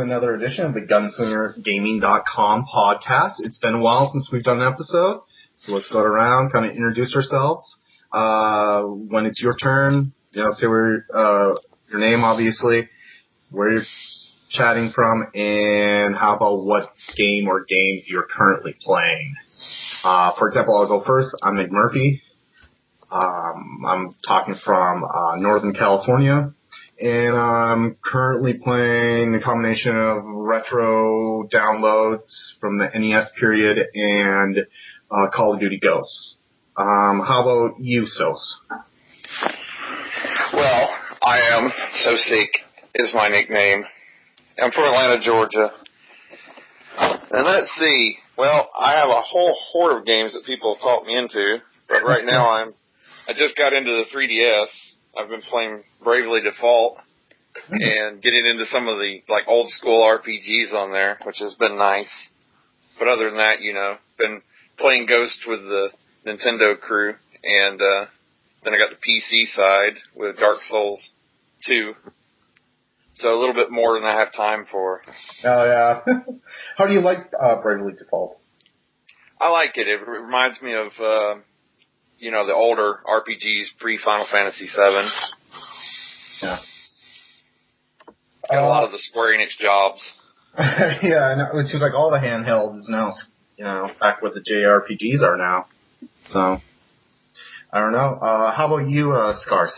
another edition of the GunslingerGaming.com podcast. It's been a while since we've done an episode, so let's go around, kind of introduce ourselves. When it's your turn, say your name, obviously, where you're chatting from, and how about what game or games you're currently playing. For example, I'll go first. I'm McMurphy. I'm talking from Northern California. And I'm currently playing a combination of retro downloads from the NES period and Call of Duty Ghosts. How about you, Sos? Well, I am Sosyc is my nickname. I'm from Atlanta, Georgia. And let's see. Well, I have a whole horde of games that people have talked me into, but right now I just got into the 3DS. I've been playing Bravely Default and getting into some of the old school RPGs on there, which has been nice. But other than that, been playing Ghost with the Nintendo crew, and then I got the PC side with Dark Souls 2. So a little bit more than I have time for. Oh yeah. How do you like Bravely Default? I like it. It reminds me of the older RPGs pre-Final Fantasy VII. Yeah. Got a lot of the Square Enix jobs. Yeah, and it seems like all the handhelds is now, back what the JRPGs are now. So, I don't know. How about you, Scars?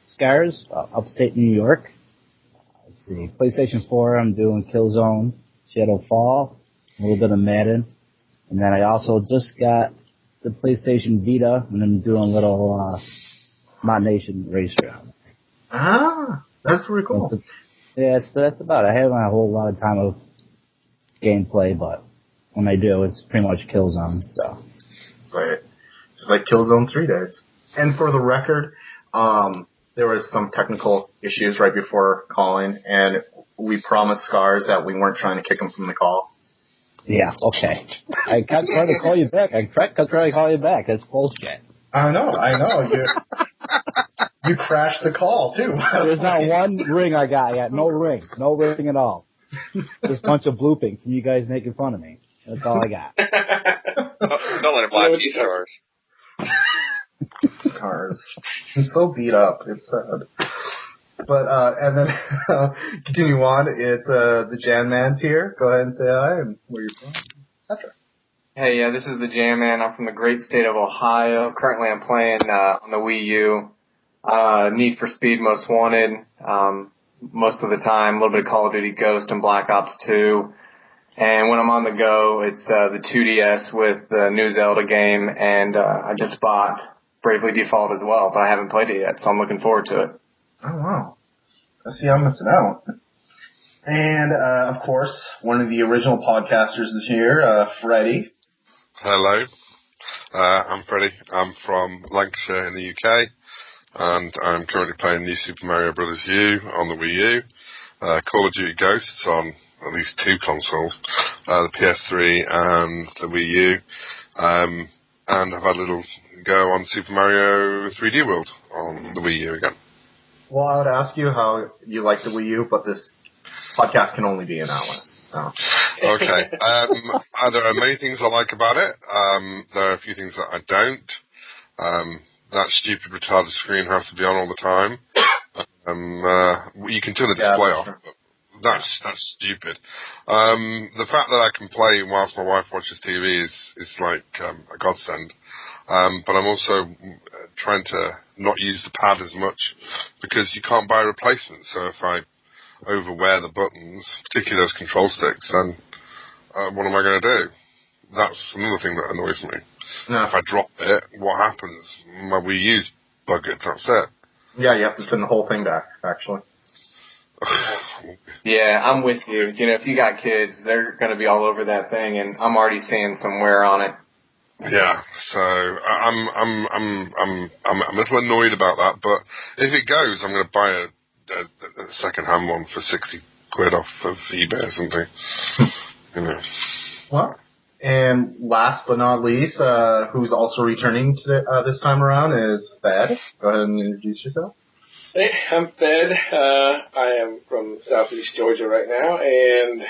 Scars, upstate New York. Let's see, PlayStation 4, I'm doing Killzone, Shadowfall, a little bit of Madden, and then I also just got the PlayStation Vita, and I'm doing a little Mod Nation Racer. Ah, that's pretty cool. Yeah, that's about it. I haven't had a whole lot of time of gameplay, but when I do, it's pretty much Killzone, so. Right. It's like Killzone 3 days. And for the record, there was some technical issues right before calling, and we promised Scars that we weren't trying to kick him from the call. Yeah, okay. I kept trying to call you back. I kept trying to call you back. That's bullshit. I know. You crashed the call, too. There's not one ring I got yet. No ring. No ring at all. Just a bunch of blooping from you guys making fun of me. That's all I got. Don't let him lie to you, Scars. Scars. He's so beat up. It's sad. But, and then, continue on. It's, the Jan Man's here. Go ahead and say hi and where you're from, etc. Hey, yeah, this is the Jan Man. I'm from the great state of Ohio. Currently I'm playing, on the Wii U, Need for Speed Most Wanted, most of the time. A little bit of Call of Duty Ghost and Black Ops 2. And when I'm on the go, it's, the 2DS with the new Zelda game, and, I just bought Bravely Default as well, but I haven't played it yet, so I'm looking forward to it. Oh, wow. I see I'm missing out. And, of course, one of the original podcasters is here, Freddie. Hello. I'm Freddie. I'm from Lancashire in the UK, and I'm currently playing New Super Mario Bros. U on the Wii U, Call of Duty Ghosts on at least two consoles, the PS3 and the Wii U, and I've had a little go on Super Mario 3D World on the Wii U again. Well, I would ask you how you like the Wii U, but this podcast can only be an hour. So. Okay. There are many things I like about it. There are a few things that I don't. That stupid retarded screen has to be on all the time. You can turn the display off. Sure. That's stupid. The fact that I can play whilst my wife watches TV is like a godsend. But I'm also trying to not use the pad as much because you can't buy a replacement. So if I overwear the buttons, particularly those control sticks, then what am I going to do? That's another thing that annoys me. Yeah. If I drop it, what happens? My Wii U's buggered, that's it. Yeah, you have to send the whole thing back, actually. Yeah, I'm with you. If you got kids, they're going to be all over that thing, and I'm already seeing some wear on it. Yeah, so I'm a little annoyed about that, but if it goes, I'm going to buy a second-hand one for 60 quid off of eBay or something. Well, and last but not least, who's also returning to this time around is Thad. Go ahead and introduce yourself. Hey, I'm Fed. I am from Southeast Georgia right now, and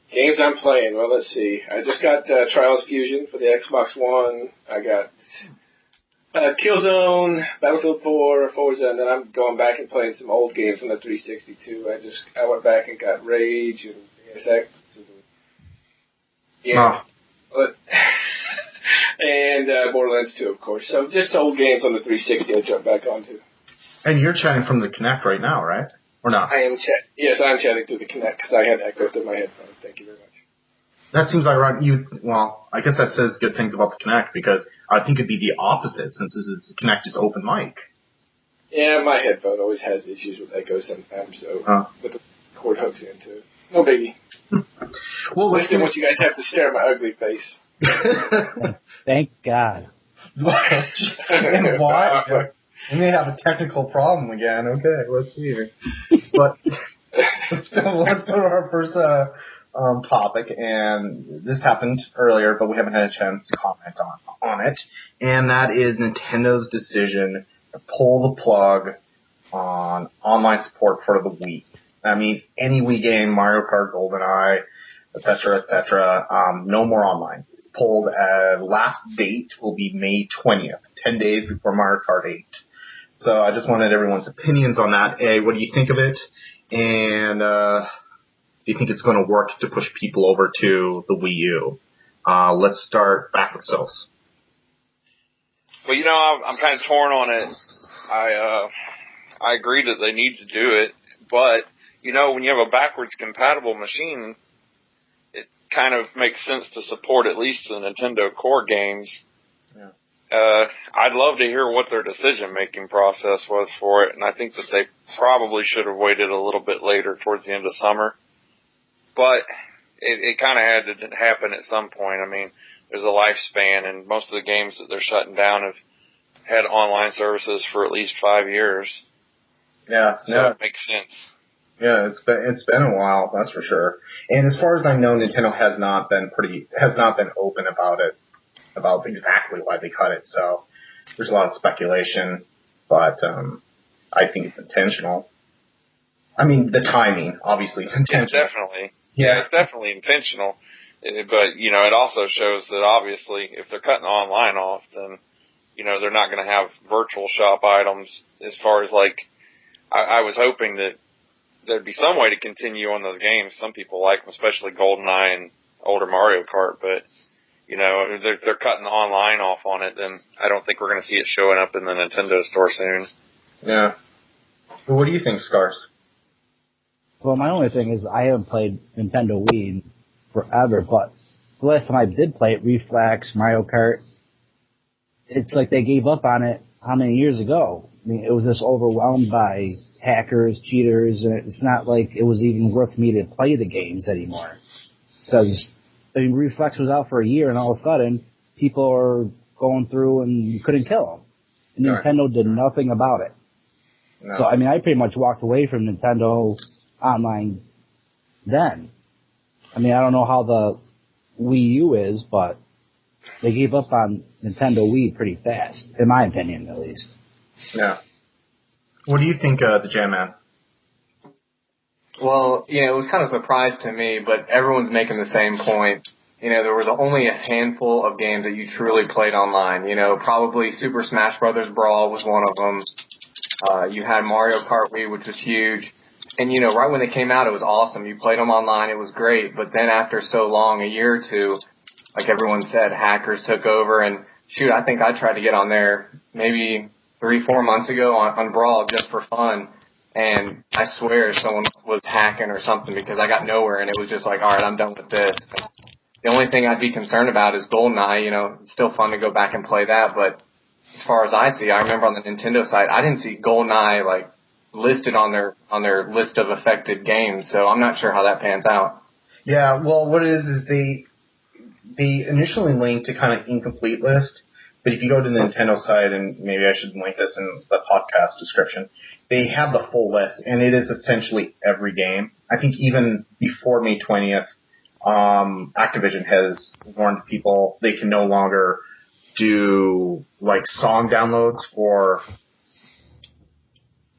games I'm playing. Well, let's see. I just got Trials Fusion for the Xbox One. I got Killzone, Battlefield 4, Forza, and then I'm going back and playing some old games on the 360 too. I went back and got Rage and PSX and and Borderlands 2, of course. So just old games on the 360 I jumped back onto. And you're chatting from the Kinect right now, right? Or not? Yes, I'm chatting through the Kinect because I had echo through my headphones. Thank you very much. That seems like right. I guess that says good things about the Kinect because I think it'd be the opposite since Kinect is open mic. Yeah, my headphone always has issues with echo sometimes, so but the cord hooks into it. No biggie. Well, I still want you guys to have to stare at my ugly face. Thank God. And why? We may have a technical problem again. Okay, let's see here. But let's go to our first topic, and this happened earlier, but we haven't had a chance to comment on it, and that is Nintendo's decision to pull the plug on online support for the Wii. That means any Wii game, Mario Kart, GoldenEye, etc., no more online. It's pulled. Last date will be May 20th, 10 days before Mario Kart 8. So I just wanted everyone's opinions on that. A, what do you think of it? And do you think it's going to work to push people over to the Wii U? Let's start back with Sos. Well, I'm kind of torn on it. I agree that they need to do it, but, when you have a backwards compatible machine, it kind of makes sense to support at least the Nintendo core games. Yeah. I'd love to hear what their decision-making process was for it, and I think that they probably should have waited a little bit later towards the end of summer. But it kind of had to happen at some point. I mean, there's a lifespan, and most of the games that they're shutting down have had online services for at least 5 years. Yeah, so it makes sense. Yeah, it's been a while, that's for sure. And as far as I know, Nintendo has not been open about it, about exactly why they cut it. So there's a lot of speculation, but I think it's intentional. I mean, the timing obviously is intentional. It's definitely intentional. But it also shows that obviously if they're cutting online off, then they're not going to have virtual shop items. As far as I was hoping that there'd be some way to continue on those games. Some people like them, especially GoldenEye and older Mario Kart, but they're cutting the online off on it, then I don't think we're going to see it showing up in the Nintendo store soon. Yeah. Well, what do you think, Scars? Well, my only thing is I haven't played Nintendo Wii in forever, but the last time I did play it, Reflex, Mario Kart, it's like they gave up on it how many years ago? I mean, it was just overwhelmed by hackers, cheaters, and it's not like it was even worth me to play the games anymore. Because, Reflex was out for a year, and all of a sudden, people are going through and you couldn't kill them. And Nintendo did nothing about it. No. So, I pretty much walked away from Nintendo Online then. I don't know how the Wii U is, but they gave up on Nintendo Wii pretty fast, in my opinion, at least. Yeah. What do you think, the Jam Man? Well, it was kind of a surprise to me, but everyone's making the same point. There was only a handful of games that you truly played online. Probably Super Smash Bros. Brawl was one of them. You had Mario Kart Wii, which was huge. And, right when they came out, it was awesome. You played them online, it was great. But then after so long, a year or two, like everyone said, hackers took over. And, shoot, I think I tried to get on there maybe 3-4 months ago on Brawl just for fun. And I swear someone was hacking or something because I got nowhere. And it was just like, all right, I'm done with this. And the only thing I'd be concerned about is GoldenEye. It's still fun to go back and play that. But as far as I see, I remember on the Nintendo side, I didn't see GoldenEye, listed on their list of affected games, so I'm not sure how that pans out. Yeah, well, what it is they initially linked to kind of incomplete list, but if you go to the Nintendo side, and maybe I should link this in the podcast description, they have the full list, and it is essentially every game. I think even before May 20th, Activision has warned people they can no longer do song downloads for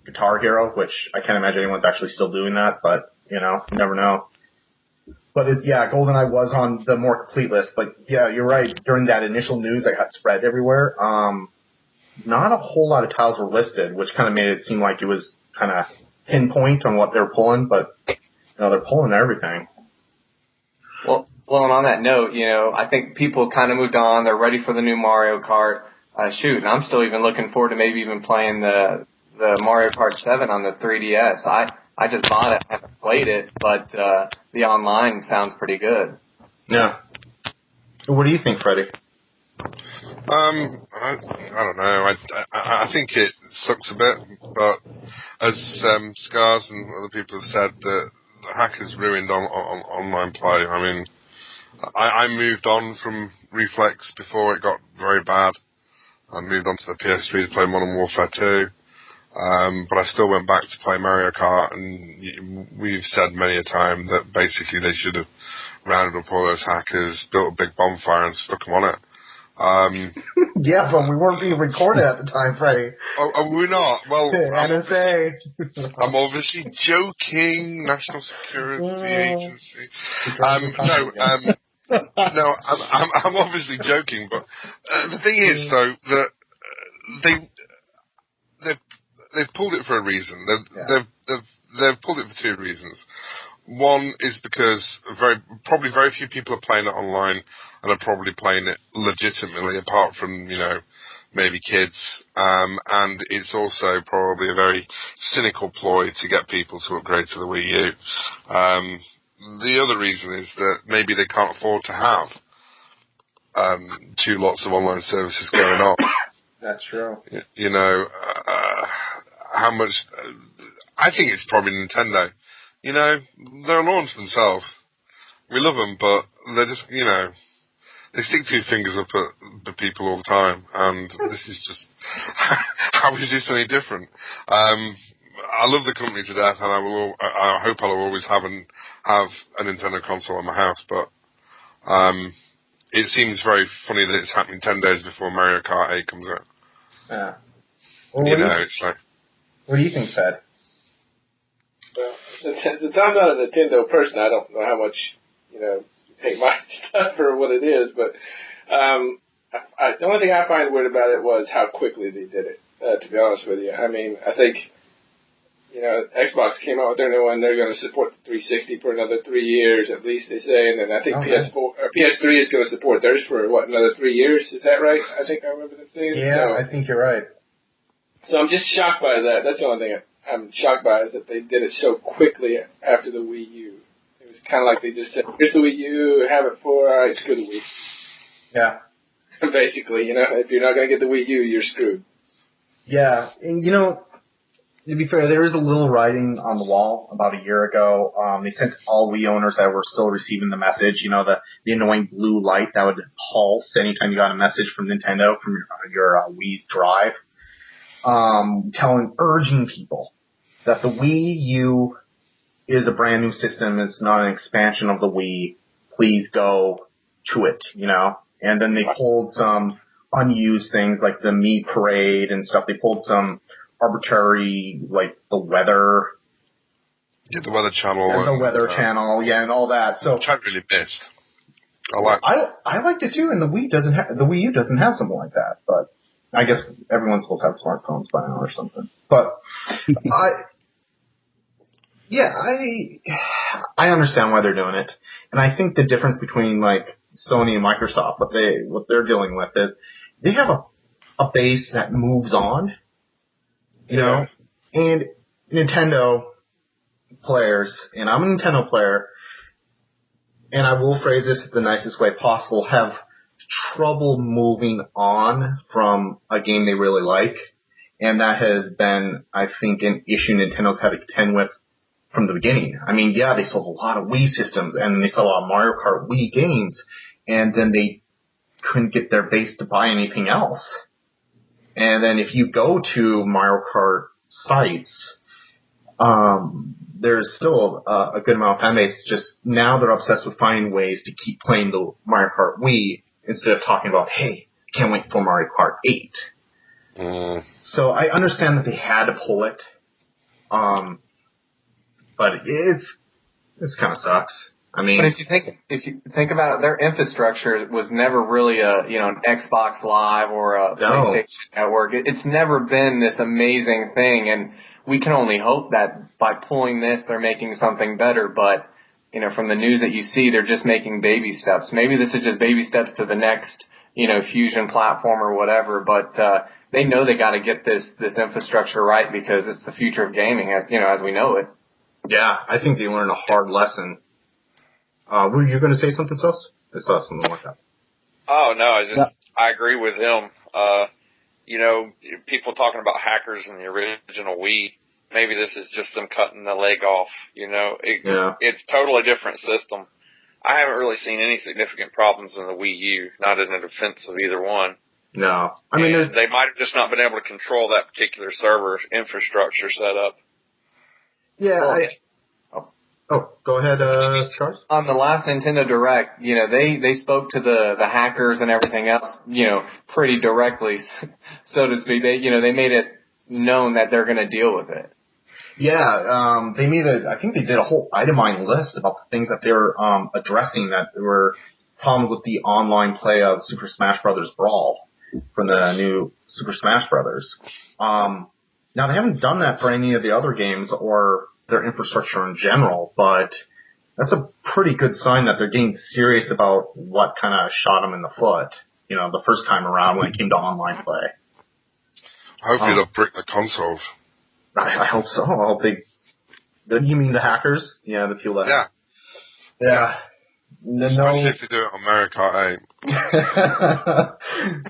Guitar Hero, which I can't imagine anyone's actually still doing that, but, you never know. But GoldenEye was on the more complete list. But yeah, you're right. During that initial news that got spread everywhere, not a whole lot of titles were listed, which kind of made it seem like it was kind of pinpoint on what they're pulling, but, they're pulling everything. Well, and on that note, I think people kind of moved on. They're ready for the new Mario Kart. And I'm still even looking forward to maybe even playing the Mario Kart 7 on the 3DS. I just bought it. I haven't played it, but the online sounds pretty good. Yeah. What do you think, Freddie? I don't know. I think it sucks a bit, but as Scars and other people have said, the hackers ruined online play. I mean, I moved on from Reflex before it got very bad. I moved on to the PS3 to play Modern Warfare 2. But I still went back to play Mario Kart, and we've said many a time that basically they should have rounded up all those hackers, built a big bonfire, and stuck them on it. Yeah, but we weren't being recorded at the time, Freddie. Oh, we're not? Well, NSA. I'm obviously joking. National Security Agency. No, I'm obviously joking, but the thing is, though, that they've pulled it for a reason. They've pulled it for two reasons. One is because probably very few people are playing it online and are probably playing it legitimately, apart from, maybe kids. And it's also probably a very cynical ploy to get people to upgrade to the Wii U. The other reason is that maybe they can't afford to have two lots of online services going on. That's true. How much... I think it's probably Nintendo. They're launched themselves. We love them, but they're just, they stick two fingers up at the people all the time, and this is just... how is this any different? I love the company to death, and I hope I'll always have a Nintendo console in my house, but it seems very funny that it's happening 10 days before Mario Kart 8 comes out. Yeah. Well, it's like... What do you think, Fed? Well, since I'm not a Nintendo person, I don't know how much, take my stuff for what it is, but the only thing I find weird about it was how quickly they did it, to be honest with you. I mean, I think, Xbox came out with their new one, they're going to support the 360 for another 3 years, at least they say, and then I think PS3 is going to support theirs for, another 3 years? Is that right? I think I remember them saying. Yeah, I think you're right. So I'm just shocked by that. That's the only thing I'm shocked by, is that they did it so quickly after the Wii U. It was kind of like they just said, here's the Wii U, have it for, all right, screw the Wii. Yeah. Basically, if you're not going to get the Wii U, you're screwed. Yeah, and to be fair, there is a little writing on the wall about a year ago. They sent all Wii owners that were still receiving the message, the annoying blue light that would pulse anytime you got a message from Nintendo from your Wii's drive. Urging people that the Wii U is a brand new system. It's not an expansion of the Wii. Please go to it, And then they pulled some unused things like the Mii Parade and stuff. They pulled some arbitrary, like the weather. Yeah, the Weather Channel. And the Weather Channel, and all that. So which I really missed. I liked it too, and the Wii U doesn't have something like that, but I guess everyone's supposed to have smartphones by now or something. But I understand why they're doing it. And I think the difference between like Sony and Microsoft, what they're dealing with is they have a base that moves on, and Nintendo players, and I'm a Nintendo player, and I will phrase this the nicest way possible, have trouble moving on from a game they really like. And that has been, I think, an issue Nintendo's had to contend with from the beginning. I mean, yeah, they sold a lot of Wii systems, and they sold a lot of Mario Kart Wii games, and then they couldn't get their base to buy anything else. And then if you go to Mario Kart sites, there's still a good amount of fan base. Just now they're obsessed with finding ways to keep playing the Mario Kart Wii instead of talking about, hey, I can't wait for Mario Kart 8. So I understand that they had to pull it, But it's kind of sucks. I mean, but if you think about it, their infrastructure was never really an Xbox Live or a PlayStation Network. It's never been this amazing thing, and we can only hope that by pulling this, they're making something better. But from the news that you see, they're just making baby steps. Maybe this is just baby steps to the next, Fusion platform or whatever. But they know they got to get this infrastructure right because it's the future of gaming, as we know it. Yeah, I think they learned a hard lesson. Were you going to say something, Sos? I saw something like that. Oh, no, I agree with him. People talking about hackers in the original Wii, maybe this is just them cutting the leg off, It's totally different system. I haven't really seen any significant problems in the Wii U, not in the defense of either one. No. I mean, they might have just not been able to control that particular server infrastructure setup. Yeah, go ahead, Scars. On the last Nintendo Direct, they spoke to the hackers and everything else, pretty directly, so to speak. They made it known that they're going to deal with it. Yeah, I think they did a whole itemized list about the things that they're addressing that were problems with the online play of Super Smash Bros. Brawl from the new Super Smash Bros. Now they haven't done that for any of the other games or their infrastructure in general, but that's a pretty good sign that they're getting serious about what kind of shot them in the foot, the first time around when it came to online play. Hopefully they'll brick the consoles. I hope so. I hope you mean the hackers? Yeah, the people that... Yeah. Yeah. Especially if they do it on Mario Kart 8.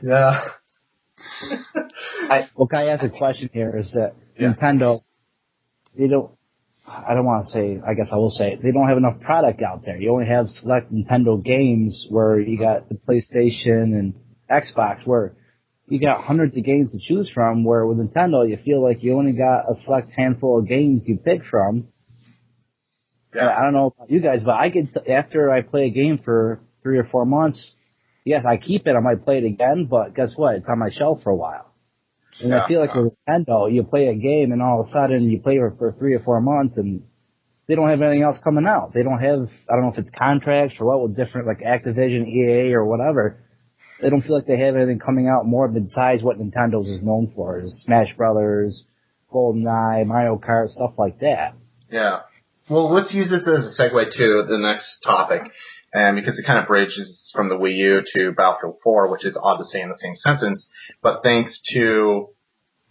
Yeah. Well, can I ask a question here? Is that Nintendo, I don't want to say, I guess I will say, they don't have enough product out there. You only have select Nintendo games where you got the PlayStation and Xbox where you got hundreds of games to choose from, where with Nintendo you feel like you only got a select handful of games you pick from. Yeah. I don't know about you guys, but after I play a game for 3 or 4 months, yes, I keep it, I might play it again, but guess what? It's on my shelf for a while. And I feel like with Nintendo, you play a game and all of a sudden you play it for 3 or 4 months and they don't have anything else coming out. They don't have, I don't know if it's contracts or what with different, like Activision, EA, or whatever. They don't feel like they have anything coming out more besides what Nintendo's is known for, is Smash Brothers, GoldenEye, Mario Kart, stuff like that. Yeah. Well, let's use this as a segue to the next topic, and because it kind of bridges from the Wii U to Battlefield 4, which is odd to say in the same sentence, but thanks to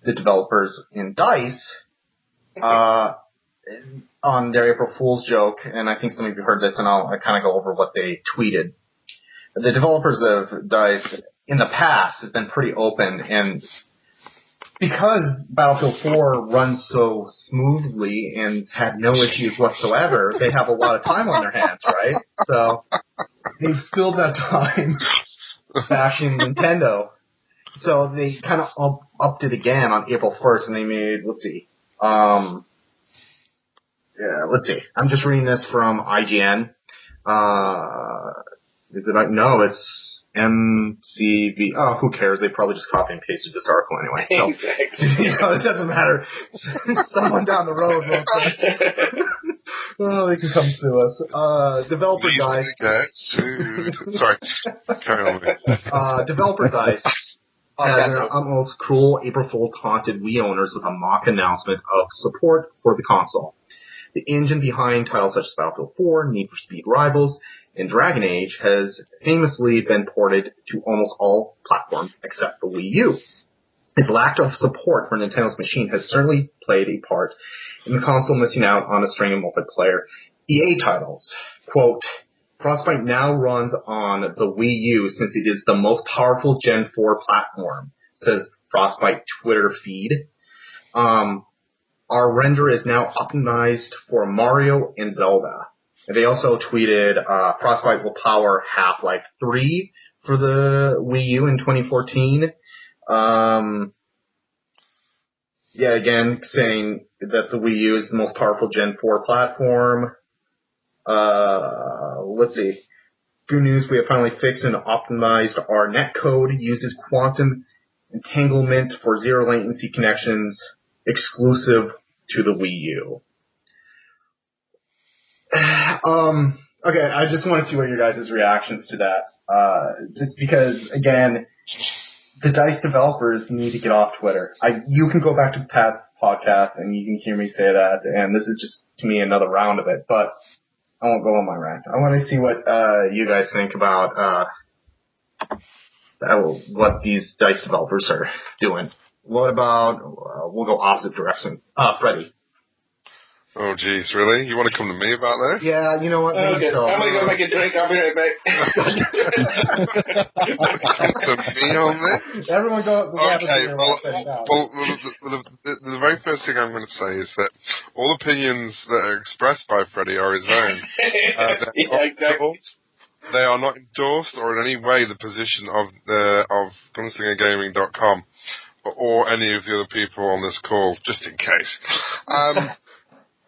the developers in DICE, on their April Fool's joke, and I think some of you heard this, and I'll kind of go over what they tweeted. The developers of DICE in the past has been pretty open, and because Battlefield 4 runs so smoothly and had no issues whatsoever, they have a lot of time on their hands, right? So they've spilled that time bashing Nintendo. So they kind of upped it again on April 1st, and they made, let's see. I'm just reading this from IGN. No, it's MCB. Oh, who cares? They probably just copy and pasted this article anyway. So, Exactly. It doesn't matter. Someone down the road wrote this. Oh, they can come sue us. Developer DICE. Get sued. Sorry. Carry on. Developer DICE has an almost cruel April Fool taunted Wii owners with a mock announcement of support for the console. The engine behind titles such as Battlefield 4, Need for Speed Rivals, and Dragon Age has famously been ported to almost all platforms except the Wii U. Its lack of support for Nintendo's machine has certainly played a part in the console missing out on a string of multiplayer EA titles. Quote, Frostbite now runs on the Wii U since it is the most powerful Gen 4 platform, says Frostbite Twitter feed. Our render is now optimized for Mario and Zelda. And they also tweeted, Frostbite will power Half-Life 3 for the Wii U in 2014. Again, saying that the Wii U is the most powerful Gen 4 platform. Let's see. Good news, we have finally fixed and optimized our netcode, uses quantum entanglement for zero latency connections, exclusive to the Wii U. Okay, I just want to see what your guys' reactions to that. Just because, again, the DICE developers need to get off Twitter. You can go back to past podcasts and you can hear me say that, and this is just, to me, another round of it, but I won't go on my rant. I want to see what you guys think about what these DICE developers are doing. What about, we'll go opposite direction. Freddy. Oh, geez, really? You want to come to me about this? Yeah, you know what? Maybe Okay, so. I'm going to go make a drink. I'll be right back. Come to me on this? Everyone go. Okay, the very first thing I'm going to say is that all opinions that are expressed by Freddie are his own. Yeah, exactly. They are not endorsed or in any way the position of GunslingerGaming.com or any of the other people on this call, just in case.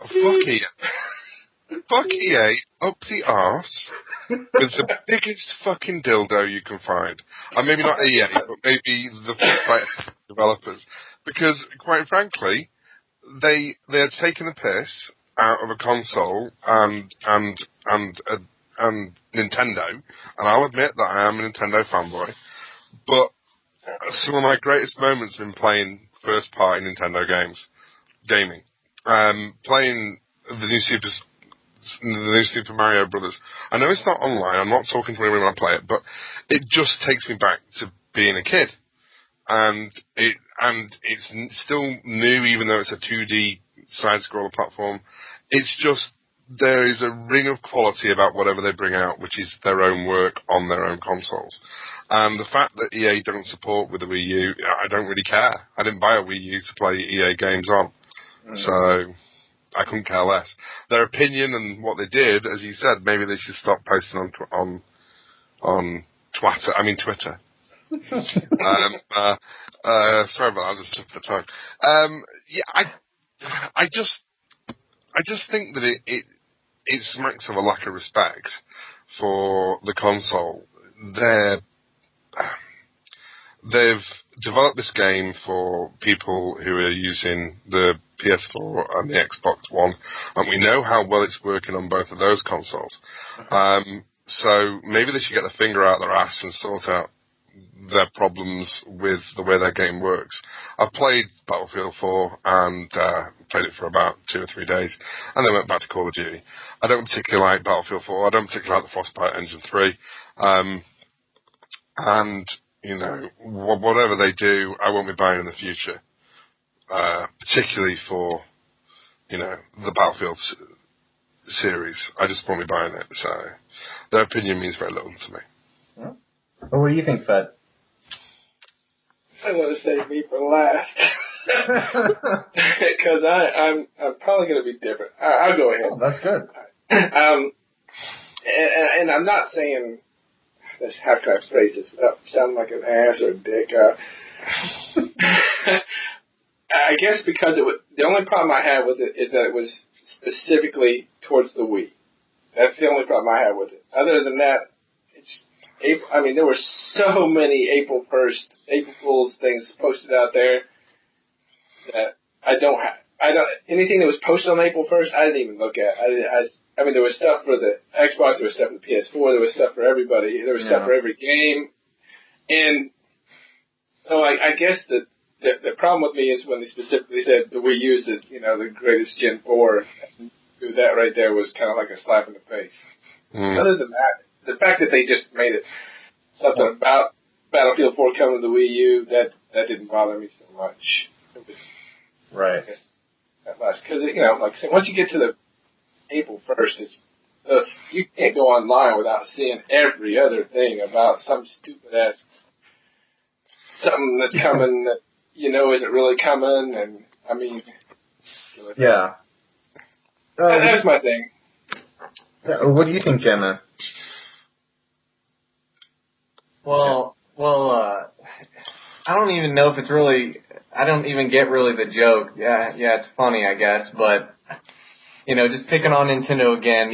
Fuck EA. Fuck EA up the arse with the biggest fucking dildo you can find. Maybe not EA, but maybe the first developers. Because, quite frankly, they are taking the piss out of a console and Nintendo, and I'll admit that I am a Nintendo fanboy, but some of my greatest moments have been playing first-party Nintendo gaming. Playing the new Super Mario Brothers. I know it's not online. I'm not talking to anyone when I play it, but it just takes me back to being a kid. And it's still new, even though it's a 2D side-scroller platform. It's just there is a ring of quality about whatever they bring out, which is their own work on their own consoles. And the fact that EA don't support with the Wii U, I don't really care. I didn't buy a Wii U to play EA games on. So I couldn't care less. Their opinion and what they did, as you said, maybe they should stop posting on Twitter. Sorry about that, I just slipped the tongue. I just think that it smacks of a lack of respect for the console. They've developed this game for people who are using the PS4 and the Xbox One, and we know how well it's working on both of those consoles. So maybe they should get their finger out their ass and sort out their problems with the way their game works. I've played Battlefield 4 and played it for about 2 or 3 days, and then went back to Call of Duty. I don't particularly like Battlefield 4. I don't particularly like the Frostbite Engine 3. And, you know, whatever they do, I won't be buying in the future. Particularly for, you know, the Battlefield series. I just won't be buying it, so their opinion means very little to me. Well, what do you think, Fed? I want to save me for last. Because I'm probably going to be different. I'll go ahead. Oh, that's good. And I'm not saying this, how can I phrase this without sounding like an ass or a dick? I guess because the only problem I had with it is that it was specifically towards the Wii. That's the only problem I had with it. Other than that, there were so many April Fool's things posted out there that I don't anything that was posted on April 1st, I didn't even look at. There was stuff for the Xbox, there was stuff for the PS4, there was stuff for everybody, there was stuff for every game. And so I guess the problem with me is when they specifically said the Wii U is the greatest Gen 4, that right there was kind of like a slap in the face. Other than that, the fact that they just made it something about Battlefield 4 coming to the Wii U, that didn't bother me so much. It was, right. Because, like I said, once you get to the April 1st, you can't go online without seeing every other thing about some stupid ass something that's coming that isn't really coming, and yeah. That's my thing. What do you think, Gemma? Well, I don't even know if it's really. I don't even get really the joke. Yeah, it's funny, I guess, but just picking on Nintendo again.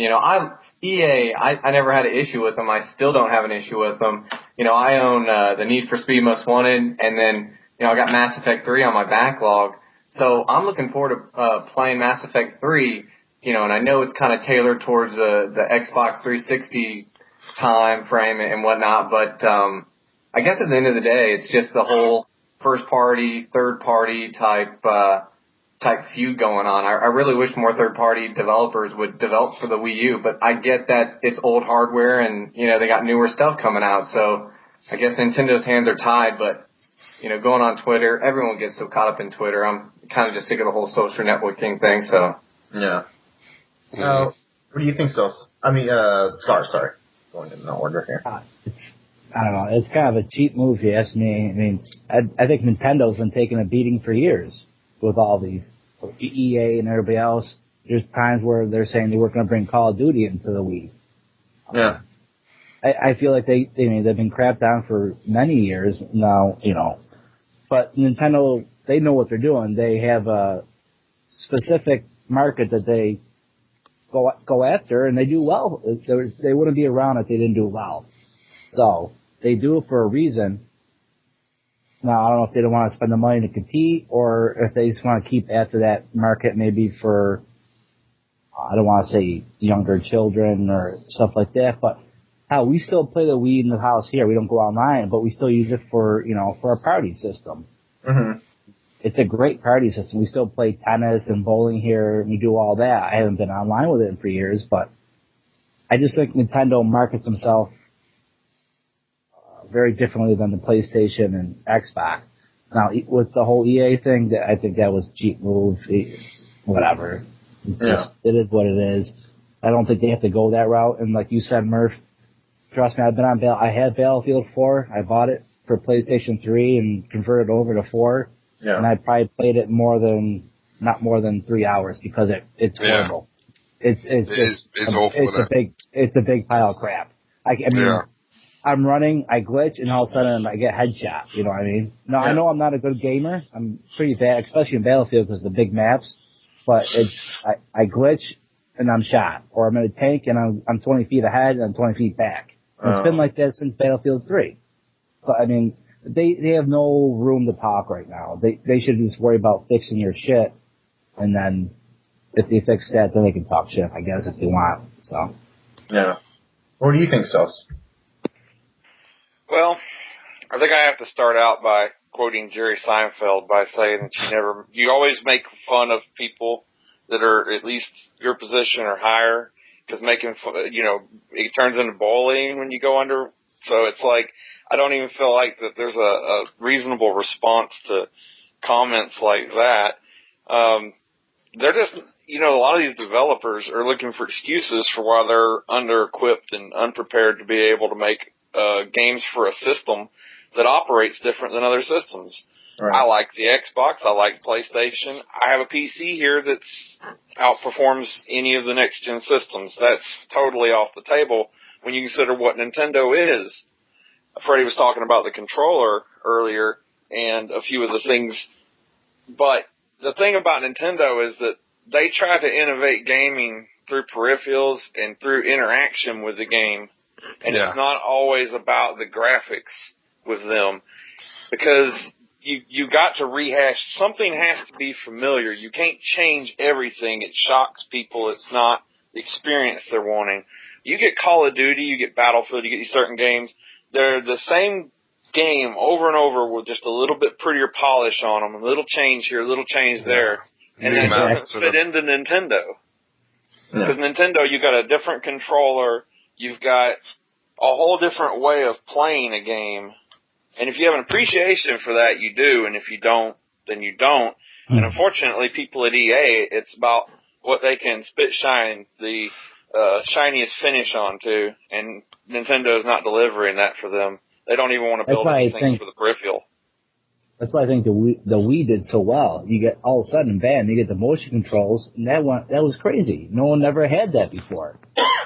EA. I never had an issue with them. I still don't have an issue with them. I own the Need for Speed Most Wanted, and then I got Mass Effect 3 on my backlog. So I'm looking forward to playing Mass Effect 3, you know, and I know it's kind of tailored towards the Xbox 360 time frame and whatnot, but I guess at the end of the day, it's just the whole first party, third party type feud going on. I really wish more third party developers would develop for the Wii U, but I get that it's old hardware and, you know, they got newer stuff coming out, so I guess Nintendo's hands are tied, but, you know, going on Twitter, everyone gets so caught up in Twitter. I'm kind of just sick of the whole social networking thing, so. Yeah. What do you think, Scar, sorry. Going in no order here. I don't know. It's kind of a cheap move, if you ask me. I mean, I think Nintendo's been taking a beating for years with all these. EA and everybody else. There's times where they're saying they weren't going to bring Call of Duty into the Wii. Yeah. I feel like they've been crapped on for many years now, you know. But Nintendo, they know what they're doing. They have a specific market that they go after, and they do well. They wouldn't be around if they didn't do well. So they do it for a reason. Now, I don't know if they don't want to spend the money to compete, or if they just want to keep after that market, maybe for, I don't want to say younger children or stuff like that, but we still play the Wii in the house here. We don't go online, but we still use it for a party system. Mm-hmm. It's a great party system. We still play tennis and bowling here, and we do all that. I haven't been online with it for years, but I just think Nintendo markets themselves very differently than the PlayStation and Xbox. Now, with the whole EA thing, I think that was a cheap move. Whatever. It is what it is. I don't think they have to go that route. And like you said, Murph, trust me, I had Battlefield 4. I bought it for PlayStation 3 and converted over to 4. Yeah. And I probably played it not more than 3 hours because it's horrible. It's awful. It's a big pile of crap. I mean, I'm running, I glitch, and all of a sudden I get headshot. You know what I mean? No, I know I'm not a good gamer. I'm pretty bad, especially in Battlefield because of the big maps. But I glitch and I'm shot, or I'm in a tank and I'm 20 feet ahead and I'm 20 feet back. And it's been like that since Battlefield 3. So I mean, they have no room to talk right now. They should just worry about fixing your shit, and then if they fix that, then they can talk shit, I guess, if they want. So. Yeah. What do you think, Sos? Well, I think I have to start out by quoting Jerry Seinfeld by saying that you always make fun of people that are at least your position or higher, because making fun, it turns into bullying when you go under. So it's like, I don't even feel like that there's a reasonable response to comments like that. They're just, a lot of these developers are looking for excuses for why they're under-equipped and unprepared to be able to make games for a system that operates different than other systems. Right. I like the Xbox. I like PlayStation. I have a PC here that's outperforms any of the next-gen systems. That's totally off the table when you consider what Nintendo is. Freddie was talking about the controller earlier and a few of the things. But the thing about Nintendo is that they try to innovate gaming through peripherals and through interaction with the game. And it's not always about the graphics with them, because you got to rehash. Something has to be familiar. You can't change everything. It shocks people. It's not the experience they're wanting. You get Call of Duty, you get Battlefield, you get these certain games. They're the same game over and over with just a little bit prettier polish on them, a little change here, a little change there. And that doesn't fit into Nintendo. Because Nintendo, you got a different controller. You've got a whole different way of playing a game. And if you have an appreciation for that, you do. And if you don't, then you don't. And unfortunately, people at EA, it's about what they can shine the shiniest finish onto. And Nintendo is not delivering that for them. They don't even want to build anything for the peripheral. That's why I think the Wii did so well. You get, all of a sudden, bam, you get the motion controls, and that was crazy. No one ever had that before.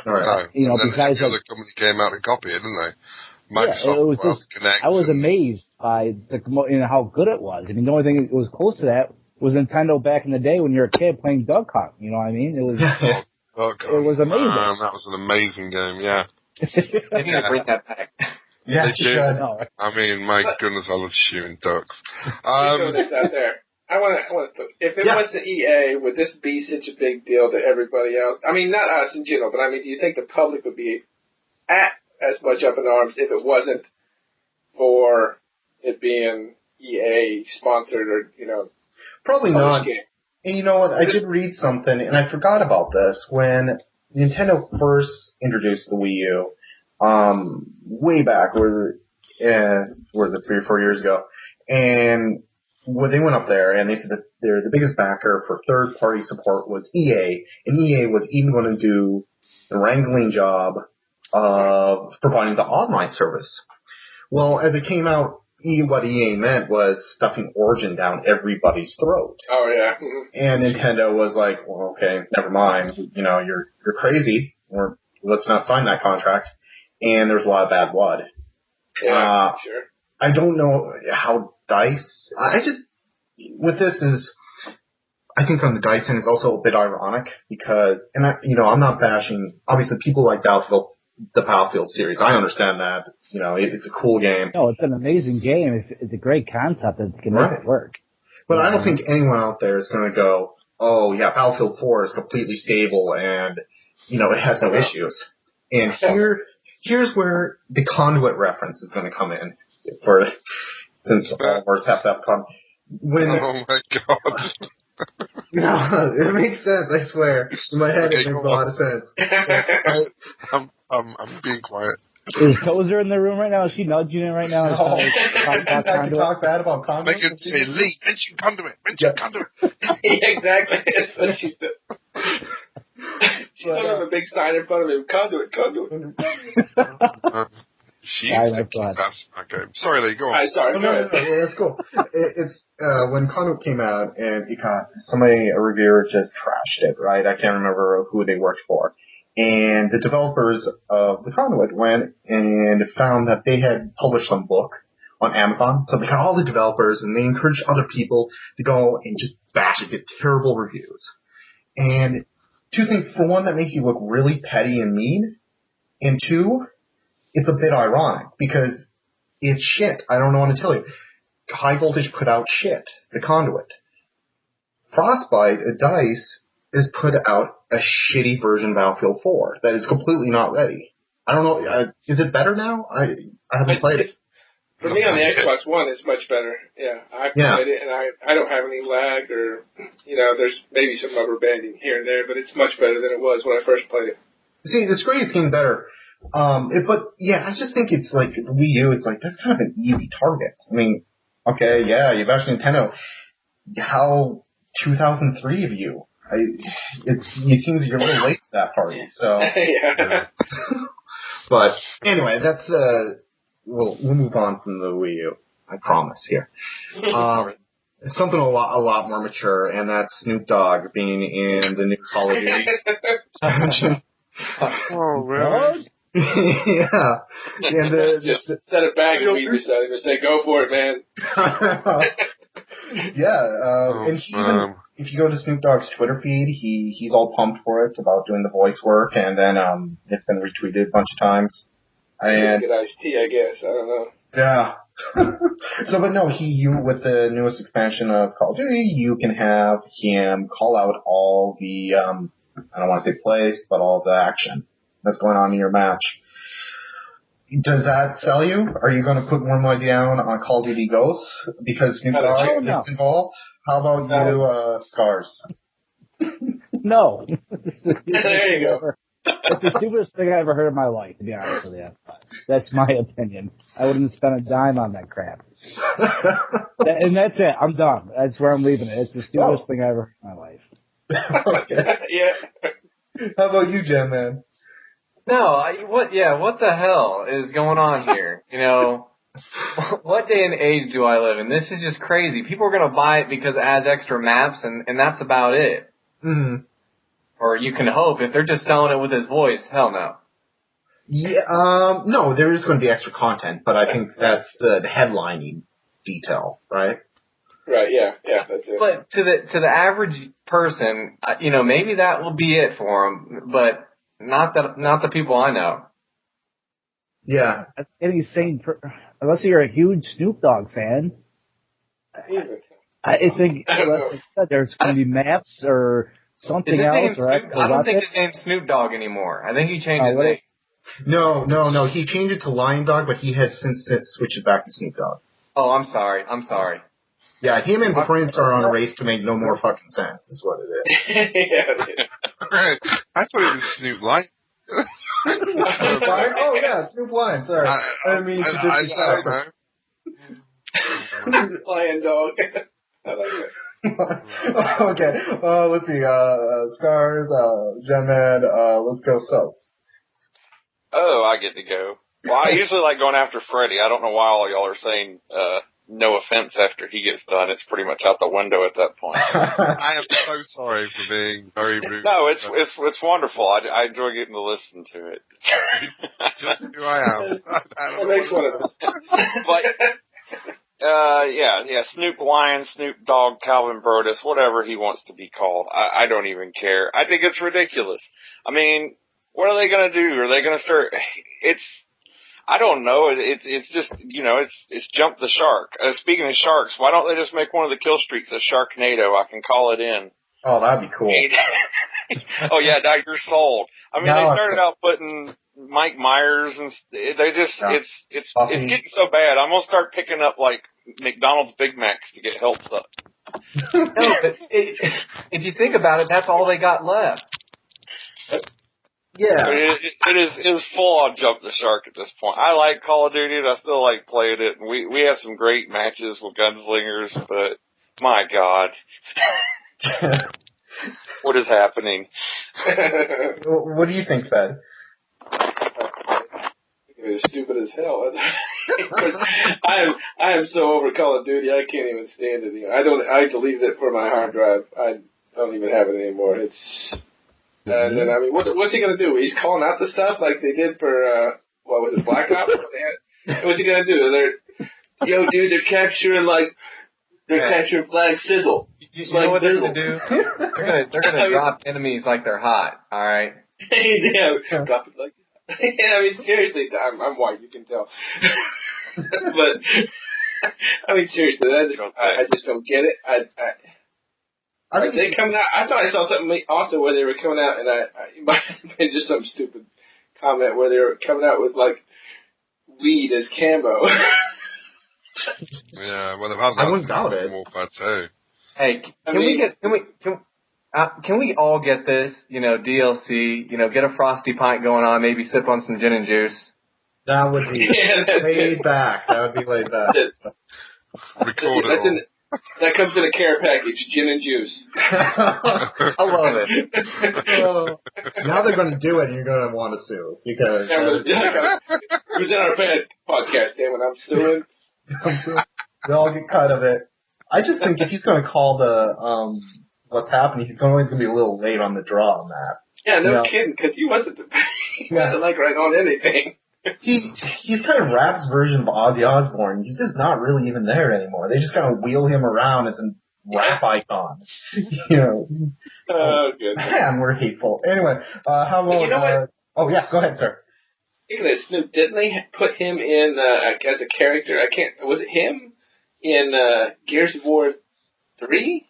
Right. No, and because the other companies came out and copied it, didn't they? Microsoft, Kinect. I was amazed by how good it was. I mean, the only thing that was close to that was Nintendo back in the day when you were a kid playing Duck Hunt. You know what I mean? It was it was amazing. Man, that was an amazing game, yeah. They need to bring that back. Yeah, they do. I mean, my goodness, I love shooting ducks. Out there. I want to. If it went to EA, would this be such a big deal to everybody else? I mean, not us in general, but I mean, do you think the public would be as much up in arms if it wasn't for it being EA sponsored or probably not. Game? And you know what? I did read something, and I forgot about this when Nintendo first introduced the Wii U. Way back, was it 3 or 4 years ago, and they went up there and they said that the biggest backer for third-party support was EA, and EA was even going to do the wrangling job of providing the online service. Well, as it came out, what EA meant was stuffing Origin down everybody's throat. Oh yeah. And Nintendo was like, well, okay, never mind. You're crazy. Or let's not sign that contract. And there's a lot of bad blood. Yeah, sure. I don't know how DICE. With this is, I think on the DICE end is also a bit ironic because, and I'm not bashing. Obviously, people like the Battlefield series. I understand that. It's a cool game. No, it's an amazing game. It's a great concept that can make it work. But I don't think anyone out there is going to go, oh yeah, Battlefield 4 is completely stable and it has no issues. And here's where the conduit reference is going to come in, since all of ours have to have conduit. Oh my god. No, it makes sense, I swear. In my head, it makes a lot of sense. I'm being quiet. Is Tozer in the room right now? Is she nudging it right now? No. I can talk bad about conduit. They can say, Lee, mention conduit, conduit. Yeah, exactly. That's what she's doing. She's got a big sign in front of him. Conduit. Okay. Sorry, Lee, go on. Sorry. No, that's cool. It's when Conduit came out, and a reviewer just trashed it, right? I can't remember who they worked for. And the developers of the Conduit went and found that they had published some book on Amazon. So they got all the developers, and they encouraged other people to go and just bash it, get terrible reviews. And two things. For one, that makes you look really petty and mean. And two, it's a bit ironic because it's shit. I don't know what to tell you. High Voltage put out shit. The Conduit. Frostbite at DICE has put out a shitty version of Battlefield 4 that is completely not ready. I don't know. Is it better now? I haven't played it. For me on the Xbox One, it's much better. Yeah, I played it, and I don't have any lag or, there's maybe some rubber banding here and there, but it's much better than it was when I first played it. See, it's great. It's getting better. But yeah, I just think it's like the Wii U. It's like that's kind of an easy target. I mean, okay, yeah, you bashed Nintendo. How 2003 of you? It seems you're a little late to that party. So, yeah. But anyway, that's we'll move on from the Wii U. I promise here. Something a lot more mature, and that's Snoop Dogg being in the new Call of Duty expansion. Oh, really? Yeah. And just set it back and we decided to say, go for it, man. Yeah, and he even, if you go to Snoop Dogg's Twitter feed, he's all pumped for it about doing the voice work, and then it's been retweeted a bunch of times. And good iced tea, I guess. I don't know. Yeah. But no, with the newest expansion of Call of Duty, you can have him call out all the I don't want to say plays, but all the action that's going on in your match. Does that sell you? Are you going to put more money down on Call of Duty Ghosts because Snoop Dogg is involved? How about you, Scars? No. There you go. It's the stupidest thing I ever heard in my life, to be honest with you. That's my opinion. I wouldn't spend a dime on that crap. And that's it. I'm done. That's where I'm leaving it. It's the stupidest thing I ever heard in my life. Okay. Yeah. How about you, Jam Man? No, what the hell is going on here? What day and age do I live in? This is just crazy. People are going to buy it because it adds extra maps, and that's about it. Mm-hmm. Or you can hope. If they're just selling it with his voice, hell no. Yeah, no, there is going to be extra content, but I think that's the headlining detail, right? Right, yeah, that's it. But to the average person, maybe that will be it for them, but not the people I know. Yeah. Any sane unless you're a huge Snoop Dogg fan. I think there's going to be maps or something else. I don't think his name's Snoop Dogg anymore. I think he changed his name. No. He changed it to Lion Dog, but he has since switched it back to Snoop Dogg. Oh, I'm sorry. Yeah, him and Prince are on a race to make no more fucking sense, is what it is. Yeah, it is. Right. I thought it was Snoop Lion. Snoop Lion? Oh, yeah, Snoop Lion. Sorry. I didn't mean to disrespect. Lion Dog. I like it. Okay, let's see, Scars, Genman, let's go Sos. Oh, I get to go. Well, I usually like going after Freddy. I don't know why all y'all are saying, no offense after he gets done. It's pretty much out the window at that point. I am so sorry for being very rude. No, it's wonderful. I enjoy getting to listen to it. Just who I am. That makes one of us. Yeah, Snoop Lion, Snoop Dogg, Calvin Brodus, whatever he wants to be called. I don't even care. I think it's ridiculous. I mean, what are they going to do? Are they going to start? I don't know. It's just, it's jump the shark. Speaking of sharks, why don't they just make one of the kill streaks a Sharknado? I can call it in. Oh, that'd be cool. Oh yeah, now you're sold. I mean, they started out putting Mike Myers and they just, it's getting so bad. I'm going to start picking up like McDonald's Big Macs to get helped up. No, but if you think about it, that's all they got left. Yeah. It is full on jump the shark at this point. I like Call of Duty and I still like playing it. And we have some great matches with Gunslingers, but my God. What is happening? What do you think, Fed? It was stupid as hell. Of course, I am so over Call of Duty, I can't even stand it. I deleted it from my hard drive. I don't even have it anymore. And then, I mean, what's he going to do? He's calling out the stuff like they did for, what was it, Black Ops? What's he going to do? Yo, dude, they're capturing Flag Sizzle. You know what they're going to do? They're going to drop enemies like they're hot, alright? Yeah, drop it like that. Yeah, I mean, seriously, I'm white, you can tell. But, I mean, seriously, I just don't get it. I think they coming out. I thought I saw something also where they were coming out, and it might have been just some stupid comment where they were coming out with like weed as camo. Yeah, well, they've had that. I wouldn't doubt it. Warfare too. Hey, can we all get this? DLC. Get a frosty pint going on. Maybe sip on some gin and juice. That would be laid back. That would be laid back. Record it all. That comes in a care package, gin and juice. I love it. Now they're going to do it, and you're going to want to sue because it was in our podcast. Damn it, I'm suing. They all get cut of it. I just think if he's going to call the what's happening, he's always going to be a little late on the draw on that. Yeah, no kidding, because he wasn't like right on anything. He's kind of Rap's version of Ozzy Osbourne. He's just not really even there anymore. They just kind of wheel him around as a rap icon. Oh, good. Man, we're hateful. Anyway, how about... You know what? Oh, yeah, go ahead, sir. Speaking of Snoop, didn't they put him in as a character? Was it him in Gears of War 3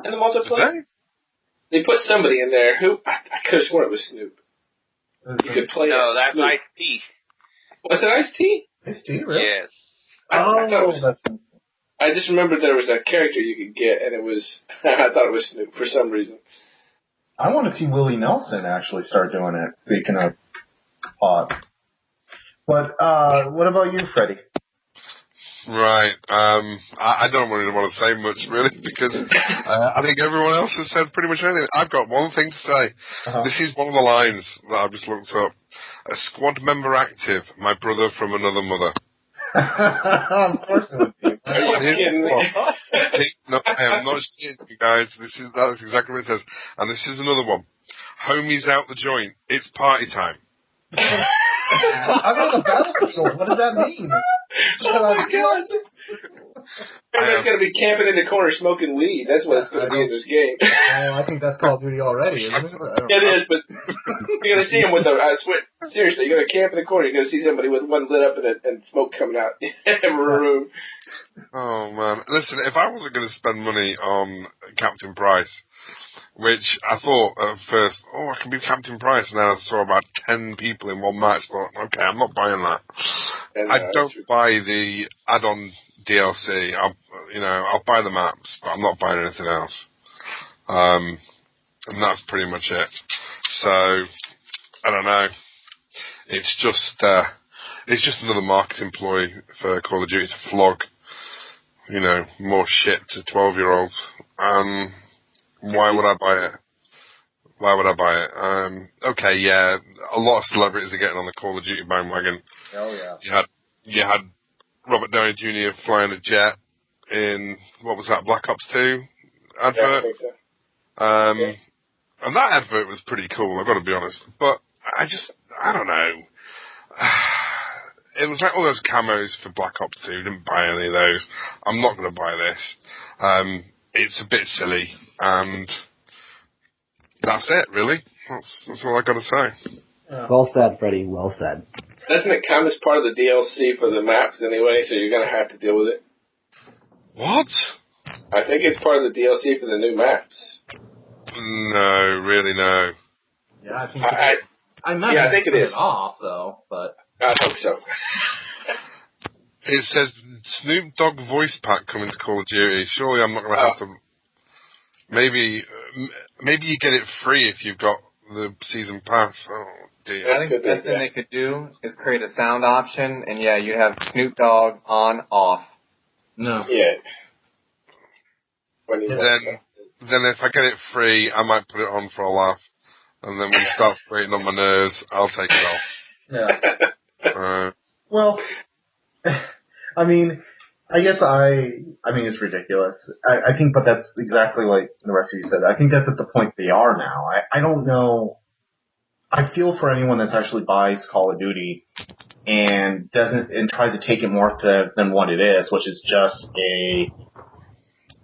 in the multiplayer? They put somebody in there who I could have sworn it was Snoop. You could play. No, that's Ice-T. Was it Ice-T? Ice-T, really? Yes. I just remembered there was a character you could get, and it was. I thought it was Snoop for some reason. I want to see Willie Nelson actually start doing it. Speaking of pot, but what about you, Freddie? Right. I don't really want to say much, really, because I think everyone else has said pretty much everything. I've got one thing to say. Uh-huh. This is one of the lines that I've just looked up. A squad member active, my brother from another mother. Of course it would be. Are you kidding me? No, I am not shitting you guys. That's exactly what it says. And this is another one. Homies out the joint. It's party time. I'm on the battlefield. What does that mean? Oh my God! Everybody's going to be camping in the corner smoking weed. That's what it's going to be in this game. I think that's Call of Duty already, isn't it? It is, but you're going to see him with Seriously, you're gonna camp in the corner. You're gonna see somebody with one lit up and smoke coming out in every room. Oh man, listen, if I wasn't going to spend money on Captain Price, which I thought at first, I can be Captain Price, and then I saw about 10 people in one match, thought, okay, I'm not buying that. I don't buy the add-on DLC. I'll buy the maps, but I'm not buying anything else. And that's pretty much it. So, I don't know. It's just another marketing ploy for Call of Duty to flog, more shit to 12-year-olds. Why would I buy it? Why would I buy it? Okay, yeah, a lot of celebrities are getting on the Call of Duty bandwagon. Oh yeah. You had Robert Downey Jr. flying a jet in, what was that, Black Ops 2 advert? Yeah, I think so. And that advert was pretty cool, I've got to be honest. But I don't know. It was like all those camos for Black Ops 2. Didn't buy any of those. I'm not going to buy this. It's a bit silly, and that's it, really. That's all I got to say. Yeah. Well said, Freddie. Well said. Doesn't it count as part of the DLC for the maps anyway? So you're going to have to deal with it. What? I think it's part of the DLC for the new maps. No, really, no. Yeah, I think. I think it is off though, but I hope so. It says Snoop Dogg voice pack coming to Call of Duty. Surely I'm not going to have to. Maybe you get it free if you've got the season pass. Oh dear. I think the best thing they could do is create a sound option, and yeah, you'd have Snoop Dogg on off. No. Yeah. Then if I get it free, I might put it on for a laugh, and then when it starts grating on my nerves, I'll take it off. Yeah. Well, I mean, I guess it's ridiculous. I think, but that's exactly like the rest of you said. I think that's at the point they are now. I don't know. I feel for anyone that's actually buys Call of Duty and tries to take it more than what it is, which is just a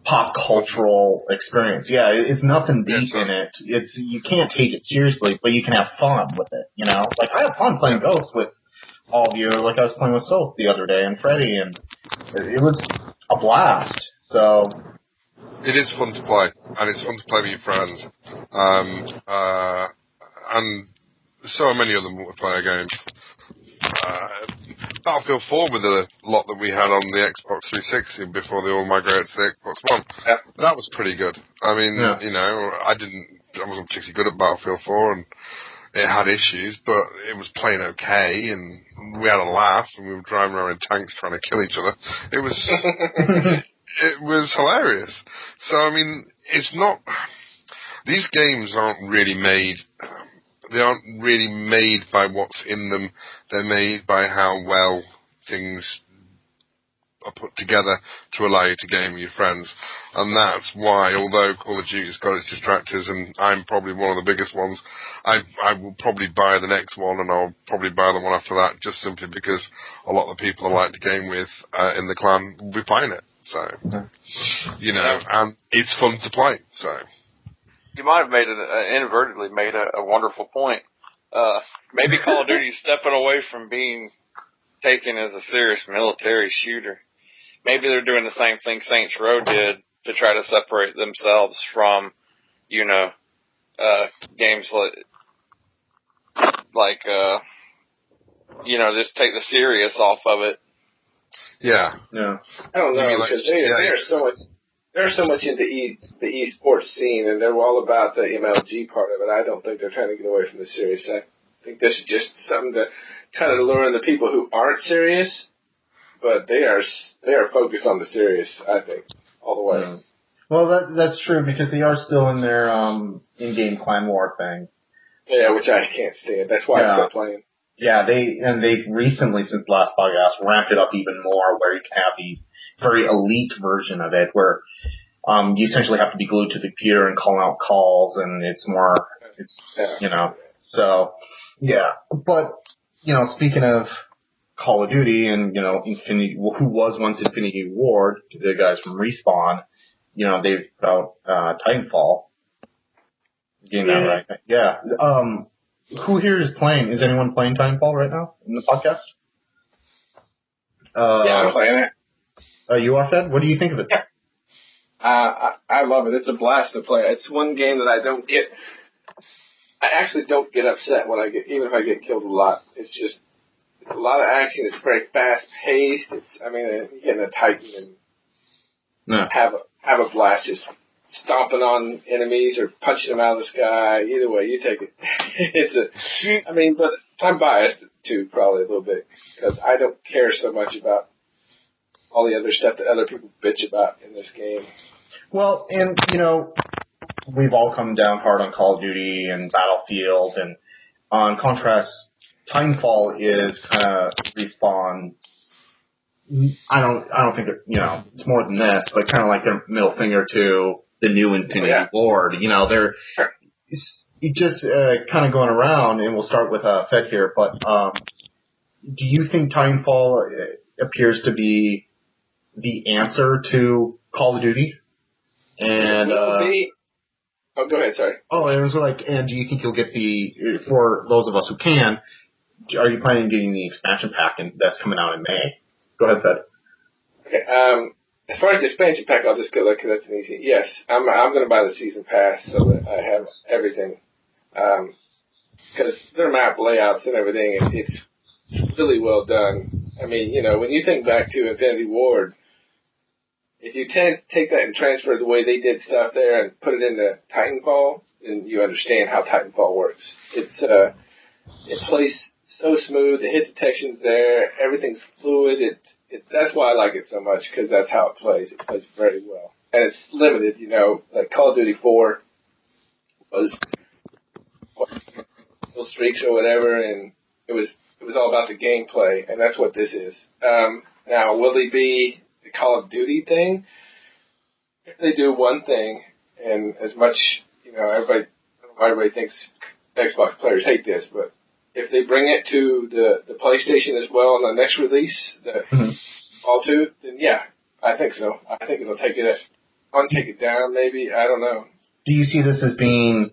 pop cultural experience. Yeah, it's nothing deep in it. You can't take it seriously, but you can have fun with it. Like I have fun playing Ghost with all of you. Like I was playing with Sosyc the other day and Freddy, and it was a blast. So it is fun to play, and it's fun to play with your friends. And so many other multiplayer games. Battlefield 4 with the lot that we had on the Xbox 360 before they all migrated to the Xbox One. Yeah. That was pretty good. I mean, I wasn't particularly good at Battlefield 4, and it had issues, but it was playing okay, and we had a laugh, and we were driving around in tanks trying to kill each other. It was, it was hilarious. So, I mean, these games aren't really made. They aren't really made by what's in them. They're made by how well things are put together to allow you to game with your friends. And that's why, although Call of Duty's got its distractors, and I'm probably one of the biggest ones, I will probably buy the next one, and I'll probably buy the one after that, just simply because a lot of the people I like to game with in the clan will be playing it. So, and it's fun to play, so... You might have inadvertently made a wonderful point. Maybe Call of Duty is stepping away from being taken as a serious military shooter. Maybe they're doing the same thing Saints Row did to try to separate themselves from, games like just take the serious off of it. Yeah. Yeah. I don't know, because they're so much into the esports scene, and they're all about the MLG part of it. I don't think they're trying to get away from the serious. I think this is just something to try to lure in the people who aren't serious, but they are focused on the serious, I think, all the way. Yeah. Well, that's true, because they are still in their in-game clan war thing. Yeah, which I can't stand. That's why I'm not playing. Yeah, they've recently, since the last podcast, ramped it up even more, where you can have these very elite version of it, where you essentially have to be glued to the computer and call out calls, and so, yeah. But, speaking of Call of Duty and, who was once Infinity Ward, the guys from Respawn, they've put out Titanfall. Getting that right? Yeah. Who here is playing? Is anyone playing Titanfall right now in the podcast? Yeah, I'm playing it. You are, Fed? What do you think of it? I love it. It's a blast to play. It's one game that I actually don't get upset when even if I get killed a lot. It's a lot of action. It's very fast paced. You're getting a Titan and have a blast just stomping on enemies or punching them out of the sky. Either way, you take it. But I'm biased too, probably a little bit, because I don't care so much about all the other stuff that other people bitch about in this game. Well, and, we've all come down hard on Call of Duty and Battlefield, and on contrast, Titanfall is kind of Respawn's, I don't think that, it's more than this, but kind of like their middle finger to the new Infinity Ward. It just kind of going around, and we'll start with Fed here, but do you think Titanfall appears to be the answer to Call of Duty? And go ahead, sorry. Oh, and it was and do you think you'll get for those of us who can, are you planning on getting the expansion pack that's coming out in May? Go ahead, Fed. Okay, as far as the expansion pack, I'll just go because that's an easy. Yes, I'm going to buy the season pass so that I have everything. Because their map layouts and everything, it's really well done. When you think back to Infinity Ward, if you take that and transfer it the way they did stuff there and put it into Titanfall, then you understand how Titanfall works. It plays so smooth. The hit detection's there. Everything's fluid. That's why I like it so much, because that's how it plays. It plays very well. And it's limited, like Call of Duty 4 was little streaks or whatever, and it was all about the gameplay, and that's what this is. Now, will they be the Call of Duty thing? If they do one thing, and as much, everybody thinks Xbox players hate this, but if they bring it to the PlayStation as well on the next release, All 2, then yeah, I think so. I think it'll take it down, maybe. I don't know. Do you see this as being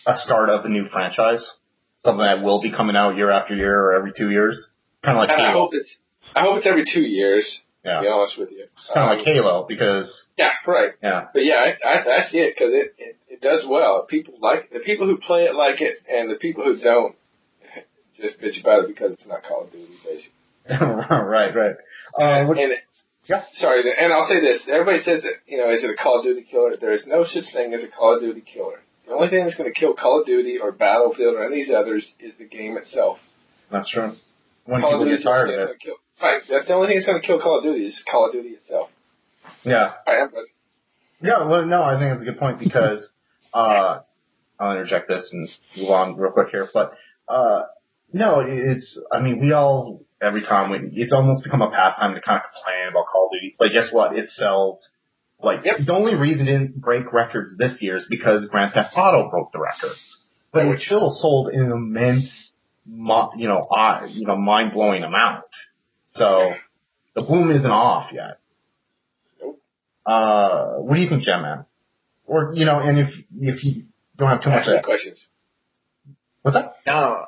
a start of a new franchise? Something that will be coming out year after year or every 2 years? Kind of like Halo. I hope it's every 2 years, to be honest with you. Kind of like Halo, because... Yeah, right. Yeah. But yeah, I see it, because it does well. People like the people who play it like it, and the people who don't just bitch about it because it's not Call of Duty, basically. Right. Sorry, and I'll say this. Everybody says that, is it a Call of Duty killer? There is no such thing as a Call of Duty killer. The only thing that's going to kill Call of Duty or Battlefield or any of these others is the game itself. That's true. When Call people get tired of it. Right, that's the only thing that's going to kill Call of Duty is Call of Duty itself. Yeah. Right, yeah, well, no, I think that's a good point, because I'll interject this and move on real quick here, but no, we all, every time, it's almost become a pastime to kind of complain about Call of Duty. But guess what? It sells. The only reason it didn't break records this year is because Grand Theft Auto broke the records. But it still sold an immense, mind-blowing amount. So, the boom isn't off yet. Nope. What do you think, Jamman? Or, and if you don't have too much questions. What's that? No,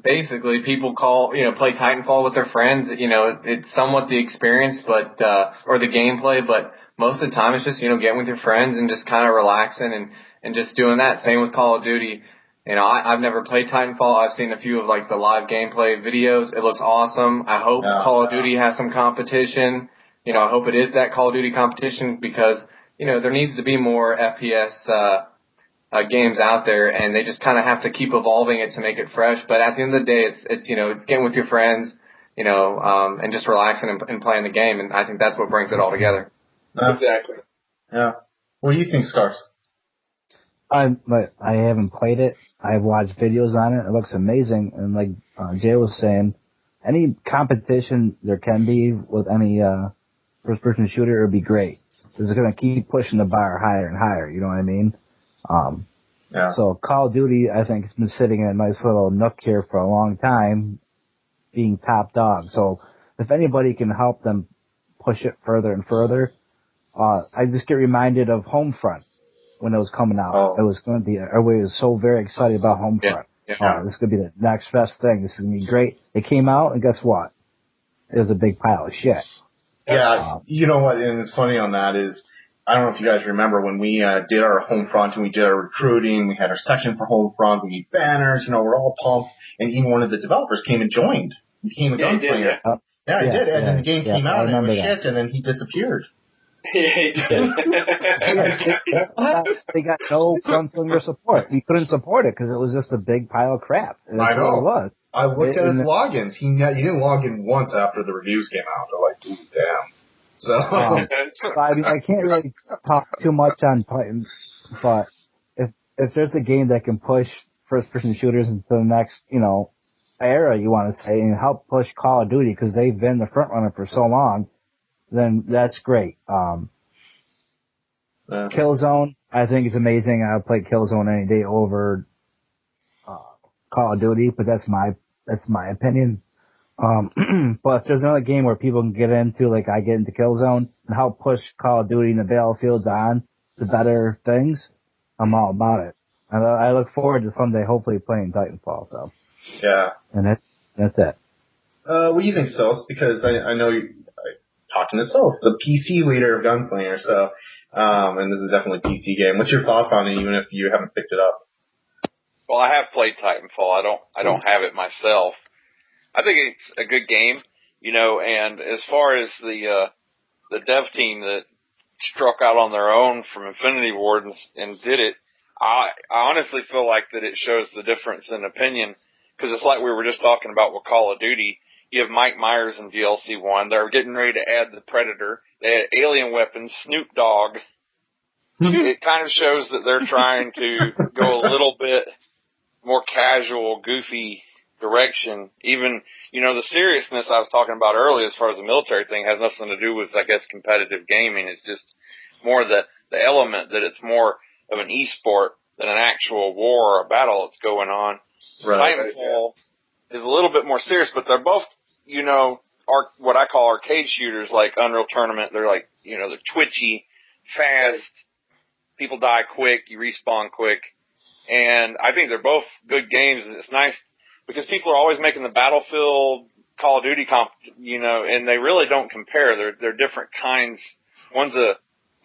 basically people play Titanfall with their friends. It's somewhat the experience, but, or the gameplay, but most of the time it's just, getting with your friends and just kind of relaxing and just doing that. Same with Call of Duty. I've never played Titanfall. I've seen a few of the live gameplay videos. It looks awesome. I hope Call of Duty has some competition. I hope it is that Call of Duty competition, because, there needs to be more FPS, games out there, and they just kind of have to keep evolving it to make it fresh. But at the end of the day, it's getting with your friends, and just relaxing and playing the game. And I think that's what brings it all together. Exactly. Yeah. What do you think, Scars? I haven't played it. I've watched videos on it. It looks amazing. And like Jay was saying, any competition there can be with any first-person shooter would be great. It's going to keep pushing the bar higher and higher. You know what I mean? So Call of Duty, I think, has been sitting in a nice little nook here for a long time, being top dog. So if anybody can help them push it further and further, I just get reminded of Homefront. when it was coming out. Oh. It was going to be, everybody was so very excited about Homefront. Yeah. Oh, this is going to be the next best thing. This is going to be great. It came out, and guess what? It was a big pile of shit. Yeah, you know what, and it's funny on that is, I don't know if you guys remember when we did our Homefront and we did our recruiting, we had our section for Homefront, we made banners, we're all pumped, and even one of the developers came and joined. He became a gunslinger. He did, and then the game came out and it was that. shit, and then he disappeared. He did. They got no Gunslinger support. You couldn't support it because it was just a big pile of crap. And that's I know. what it was. I looked at his logins. He didn't log in once after the reviews came out. They're like, ooh, damn. So, I can't really talk too much on Titan, but if there's a game that can push first-person shooters into the next, era, you want to say, and help push Call of Duty because they've been the front runner for so long, then that's great. Killzone, I think is amazing. I'll play Killzone any day over Call of Duty, but that's my opinion. But if there's another game where people can get into, like I get into Killzone, and help push Call of Duty and the Battlefields on to better things, I'm all about it. And I look forward to someday hopefully playing Titanfall. So yeah, and that's it. What do you think, Sos? Because I know you're talking to Sos, the PC leader of Gunslinger. So, and this is definitely a PC game. What's your thoughts on it, even if you haven't picked it up? Well, I have played Titanfall. I don't have it myself. I think it's a good game, and as far as the dev team that struck out on their own from Infinity Ward and did it, I honestly feel like that it shows the difference in opinion, because it's like we were just talking about with Call of Duty. You have Mike Myers in DLC 1. They're getting ready to add the Predator. They had alien weapons, Snoop Dogg. It kind of shows that they're trying to go a little bit more casual, goofy direction. Even, the seriousness I was talking about earlier as far as the military thing has nothing to do with, I guess, competitive gaming. It's just more the element that it's more of an e-sport than an actual war or a battle that's going on. Right. Titanfall is a little bit more serious, but they're both, what I call arcade shooters like Unreal Tournament. They're like, they're twitchy, fast, people die quick, you respawn quick. And I think they're both good games. It's nice because people are always making the Battlefield, Call of Duty and they really don't compare. They're different kinds. One's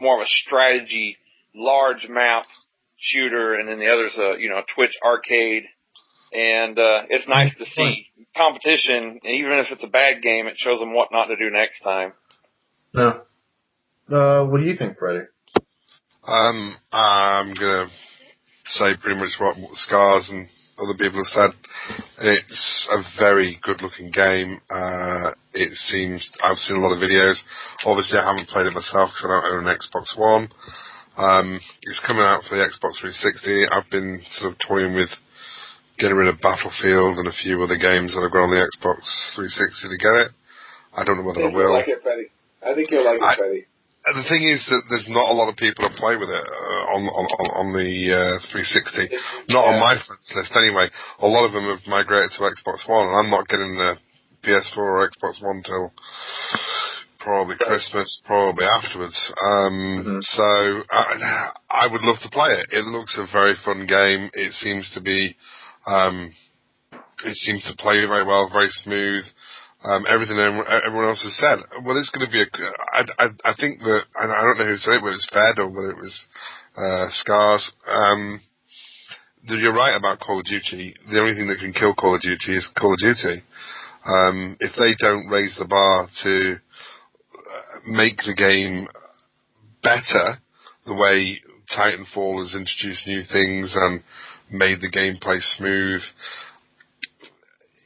more of a strategy, large map shooter, and then the other's a Twitch arcade. And it's nice to see competition, and even if it's a bad game, it shows them what not to do next time. No. What do you think, Freddie? I'm gonna say pretty much what Scars and other people have said. It's a very good-looking game. It seems I've seen a lot of videos. Obviously, I haven't played it myself because I don't own an Xbox One. It's coming out for the Xbox 360. I've been sort of toying with getting rid of Battlefield and a few other games that I've got on the Xbox 360 to get it. I don't know whether I will. I think you'll like it, Freddie. I think you'll like it, Freddie. The thing is that there's not a lot of people that play with it on the 360. Not on my friends list anyway. A lot of them have migrated to Xbox One, and I'm not getting the PS4 or Xbox One till probably Christmas, probably afterwards. So I would love to play it. It looks a very fun game. It seems to be, it seems to play very well, very smooth. Everything everyone else has said. Well, it's going to be I think that, and I don't know who said it, whether it was Fed or whether it was Scars. You're right about Call of Duty. The only thing that can kill Call of Duty is Call of Duty. If they don't raise the bar to make the game better, the way Titanfall has introduced new things and made the gameplay smooth,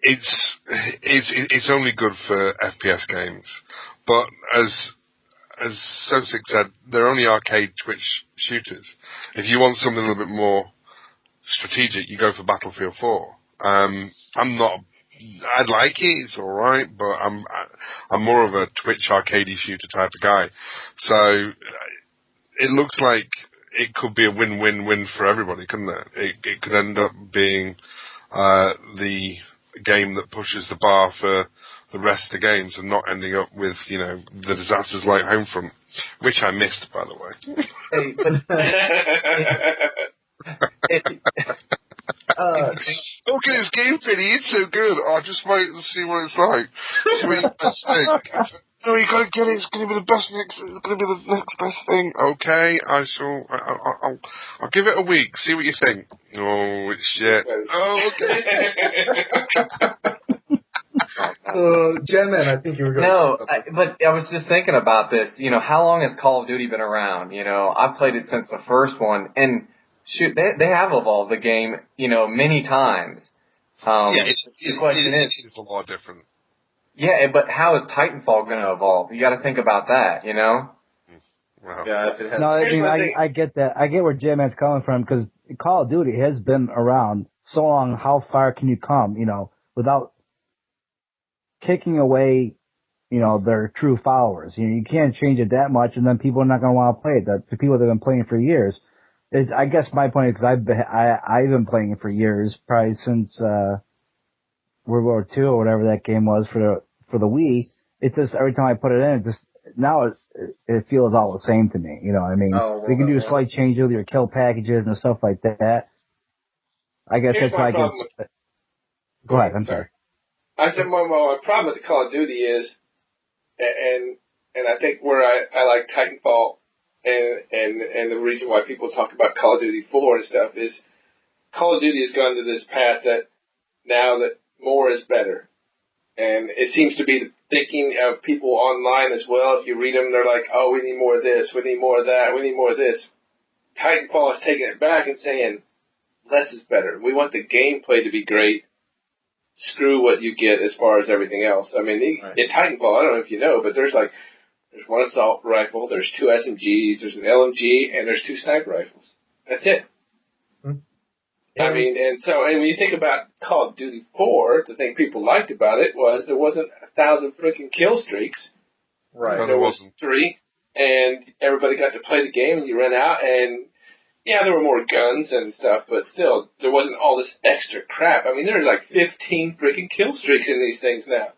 it's only good for FPS games. But as Sosyc said, they're only arcade Twitch shooters. If you want something a little bit more strategic, you go for Battlefield 4. I'd like it, it's alright, but I'm more of a Twitch arcadey shooter type of guy. So it looks like it could be a win-win-win for everybody, couldn't it? It could end up being the game that pushes the bar for the rest of the games and not ending up with, the disasters like Homefront, which I missed, by the way. Hey, Okay, it's Game Pity, it's so good. I'll just wait and see what it's like. See what you best think. No, you gotta get it. It's gonna be the best next. It's gonna be the next best thing. Okay, I'll give it a week. See what you think. Oh, it's shit. Oh, okay. Genman, I think you were going. But I was just thinking about this. How long has Call of Duty been around? I've played it since the first one, and shoot, they have evolved the game, many times. The question is, it's a lot different. Yeah, but how is Titanfall going to evolve? You got to think about that, Wow. Yeah, if it has. No, I mean, I get that. I get where J-Man's coming from, because Call of Duty has been around so long. How far can you come, without kicking away, their true followers? You can't change it that much, and then people are not going to want to play it. The people that have been playing for years. I guess my point is, because I've been playing it for years, probably since World War II or whatever that game was for the Wii. It's just every time I put it in, it feels all the same to me. You know what I mean? You can do slight changes with your kill packages and stuff like that. I guess that's why I get. Go ahead. I'm sorry. I said my problem with the Call of Duty is, and I think where I like Titanfall, and the reason why people talk about Call of Duty 4 and stuff is Call of Duty has gone to this path that now that more is better. And it seems to be the thinking of people online as well. If you read them, they're like, oh, we need more of this, we need more of that, we need more of this. Titanfall is taking it back and saying, less is better. We want the gameplay to be great. Screw what you get as far as everything else. I mean, in Titanfall, I don't know if you know, but there's one assault rifle, there's 2 SMGs, there's an LMG, and there's 2 sniper rifles. That's it. I mean, and when you think about Call of Duty 4, the thing people liked about it was there wasn't 1,000 freaking kill streaks. Right. There was 3, and everybody got to play the game, and you ran out, and yeah, there were more guns and stuff, but still, there wasn't all this extra crap. I mean, there's like 15 freaking kill streaks in these things now.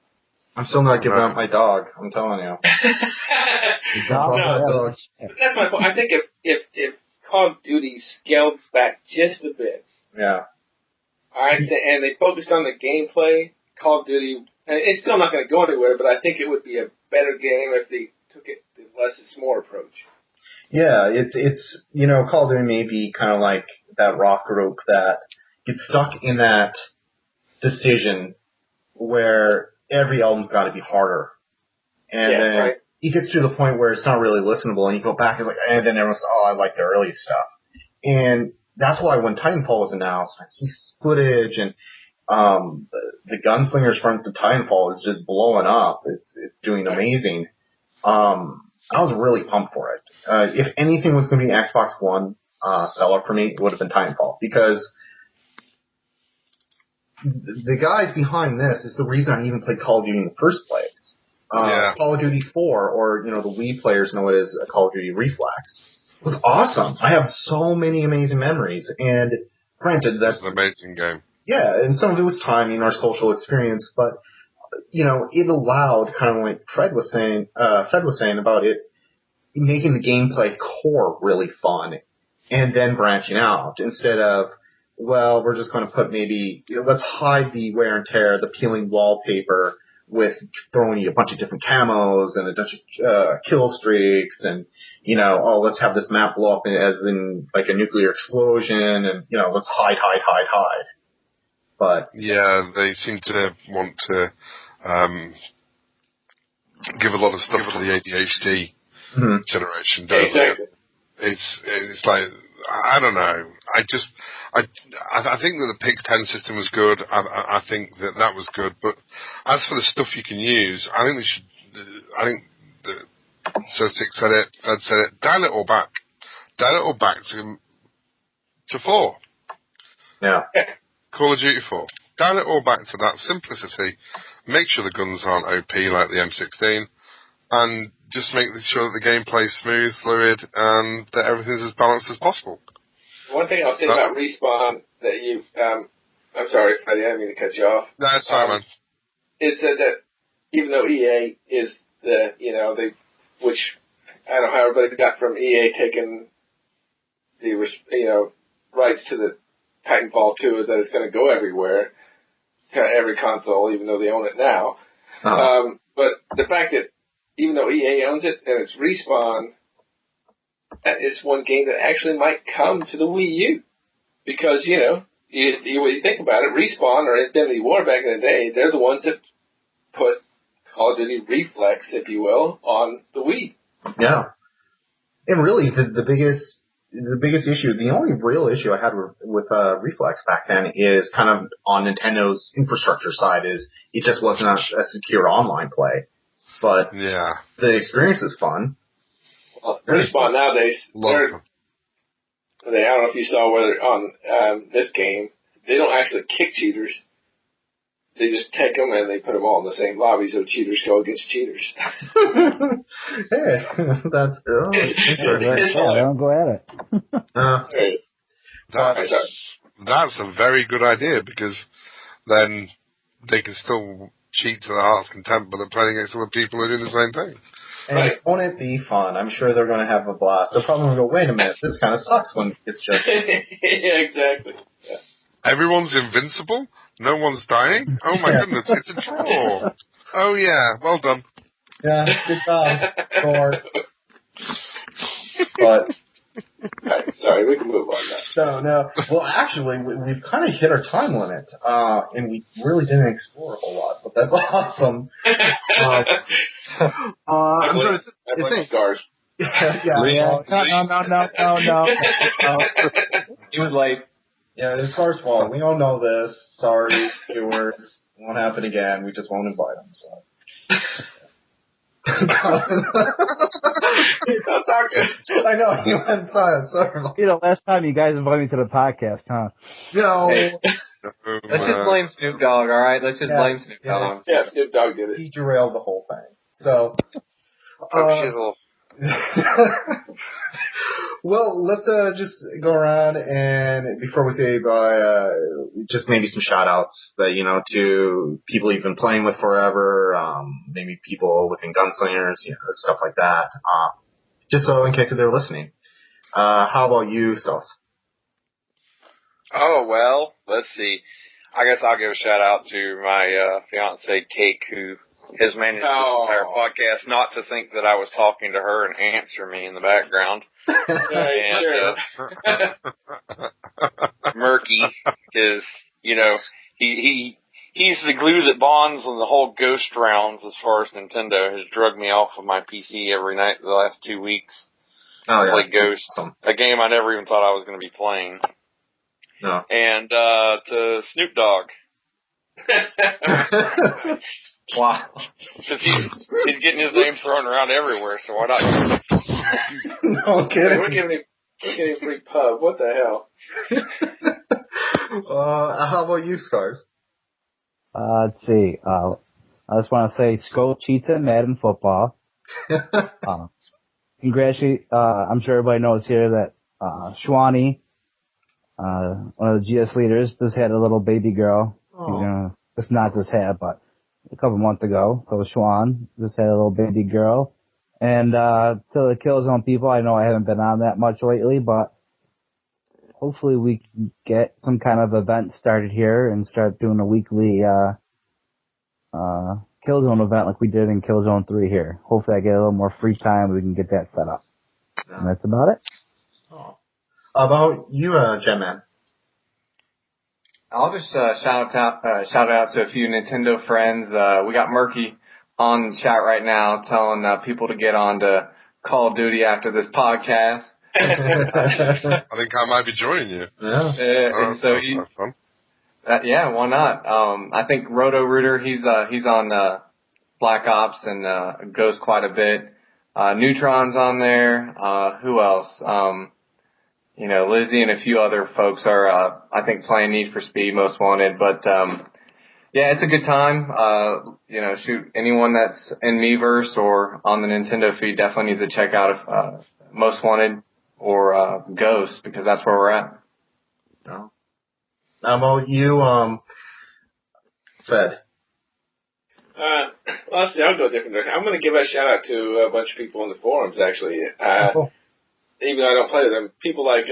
I'm still not giving up my dog, I'm telling you. Dog. That's my point. I think if Call of Duty scaled back just a bit, yeah, and they focused on the gameplay, Call of Duty, and it's still not going to go anywhere, but I think it would be a better game if they took it the less is more approach. Yeah, it's Call of Duty may be kind of like that rock group that gets stuck in that decision where every album's got to be harder. And then it gets to the point where it's not really listenable, and you go back and then everyone's I like the early stuff. And that's why when Titanfall was announced, I see footage and the Gunslingers front to Titanfall is just blowing up. It's doing amazing. I was really pumped for it. If anything was going to be an Xbox One seller for me, it would have been Titanfall, because the guys behind this is the reason I even played Call of Duty in the first place. Call of Duty 4, or the Wii players know it as Call of Duty Reflex, was awesome. I have so many amazing memories, and granted, that's an amazing game. Yeah, and some of it was timing, our social experience, but it allowed, kind of like Fred was saying about it, making the gameplay core really fun, and then branching out instead of, well, we're just going to put let's hide the wear and tear, the peeling wallpaper, with throwing you a bunch of different camos and a bunch of kill streaks, and let's have this map blow up as in like a nuclear explosion, and let's hide. But yeah, they seem to want to give a lot of stuff to the ADHD generation, don't they? It's like, I don't know. I think that the Pick 10 system was good. I think that was good. But as for the stuff you can use, I think Sosyc said it, Fred said it, dial it all back. Dial it all back to 4. Yeah. Call of Duty 4. Dial it all back to that simplicity. Make sure the guns aren't OP like the M16. And just make sure that the gameplay's smooth, fluid, and that everything's as balanced as possible. One thing I'll say about Respawn that I'm sorry, Freddie, I didn't mean to cut you off. No, it's fine, man. It said that, even though EA is which I don't know how everybody got from EA taking the, rights to the Titanfall 2 that it's going to go everywhere, every console, even though they own it now. But the fact that even though EA owns it and it's Respawn, it's one game that actually might come to the Wii U. Because, you think about it, Respawn or Infinity War back in the day, they're the ones that put Call of Duty Reflex, if you will, on the Wii. Yeah. And really, the biggest issue, the only real issue I had with Reflex back then is kind of on Nintendo's infrastructure side is it just wasn't a secure online play. But the experience is fun. Well, Respawn nowadays, I don't know if you saw whether on this game, they don't actually kick cheaters. They just take them and they put them all in the same lobby so cheaters go against cheaters. Hey, that's I don't go at it. That's a very good idea because then they can still cheat to the heart's content, but they're playing against other people who do the same thing. And won't it be fun? I'm sure they're going to have a blast. They're probably going to go, wait a minute, this kind of sucks when it's just... Yeah, exactly. Yeah. Everyone's invincible? No one's dying? Oh my goodness, it's a draw. Oh yeah, well done. Yeah, good job. Score. But... Right, sorry, we can move on now. No. Well, actually, we've kind of hit our time limit, and we really didn't explore a whole lot, but that's awesome. I'm trying to think. Scars. Yeah. No. He was late. Yeah, it's Scar's fault. We all know this. Sorry, viewers. It won't happen again. We just won't invite him, so. I know, you went silent. Sorry. Last time you guys invited me to the podcast, huh? No. Hey. Let's just blame Snoop Dogg, all right? Let's just blame Snoop Dogg. Yeah, Snoop Dogg did it. He derailed the whole thing. So. Shizzle. Well, let's just go around and before we say bye, just maybe some shout outs that, to people you've been playing with forever, maybe people within Gunslingers, stuff like that. Just so in case they're listening. How about you, Sos? Oh, well, let's see. I guess I'll give a shout out to my fiance, Cake, who has managed this entire podcast not to think that I was talking to her and answer me in the background. Murky is, he's the glue that bonds on the whole Ghost rounds as far as Nintendo has drugged me off of my PC every night the last 2 weeks. Play Ghost, a game I never even thought I was going to be playing. No. And to Snoop Dogg. Wow. Because he's getting his name thrown around everywhere, so why not? No kidding. We're giving him free pub. What the hell? How about you, Scars? Let's see. I just want to say, Skull cheats at Madden football. Congratulations. I'm sure everybody knows here that Shwani, one of the GS leaders, just had a little baby girl. It's not just had, but a couple months ago. So Schwan just had a little baby girl. And to the Killzone people, I know I haven't been on that much lately, but hopefully we can get some kind of event started here and start doing a weekly Killzone event like we did in Killzone 3 here. Hopefully I get a little more free time and we can get that set up. And that's about it. About you, Gemman? I'll just shout out to a few Nintendo friends. We got Murky on the chat right now telling people to get on to Call of Duty after this podcast. I think I might be joining you. And so fun. Yeah, why not? I think Roto Rooter, he's on Black Ops and goes quite a bit. Neutron's on there. Who else? Lizzie and a few other folks are, I think, playing Need for Speed Most Wanted. But, yeah, it's a good time. Shoot, anyone that's in Miiverse or on the Nintendo feed definitely needs to check out Most Wanted or Ghost, because that's where we're at. Oh. How about you, Fed? Well, see, I'll go a different direction. I'm going to give a shout out to a bunch of people in the forums, actually. Even though I don't play with them, people like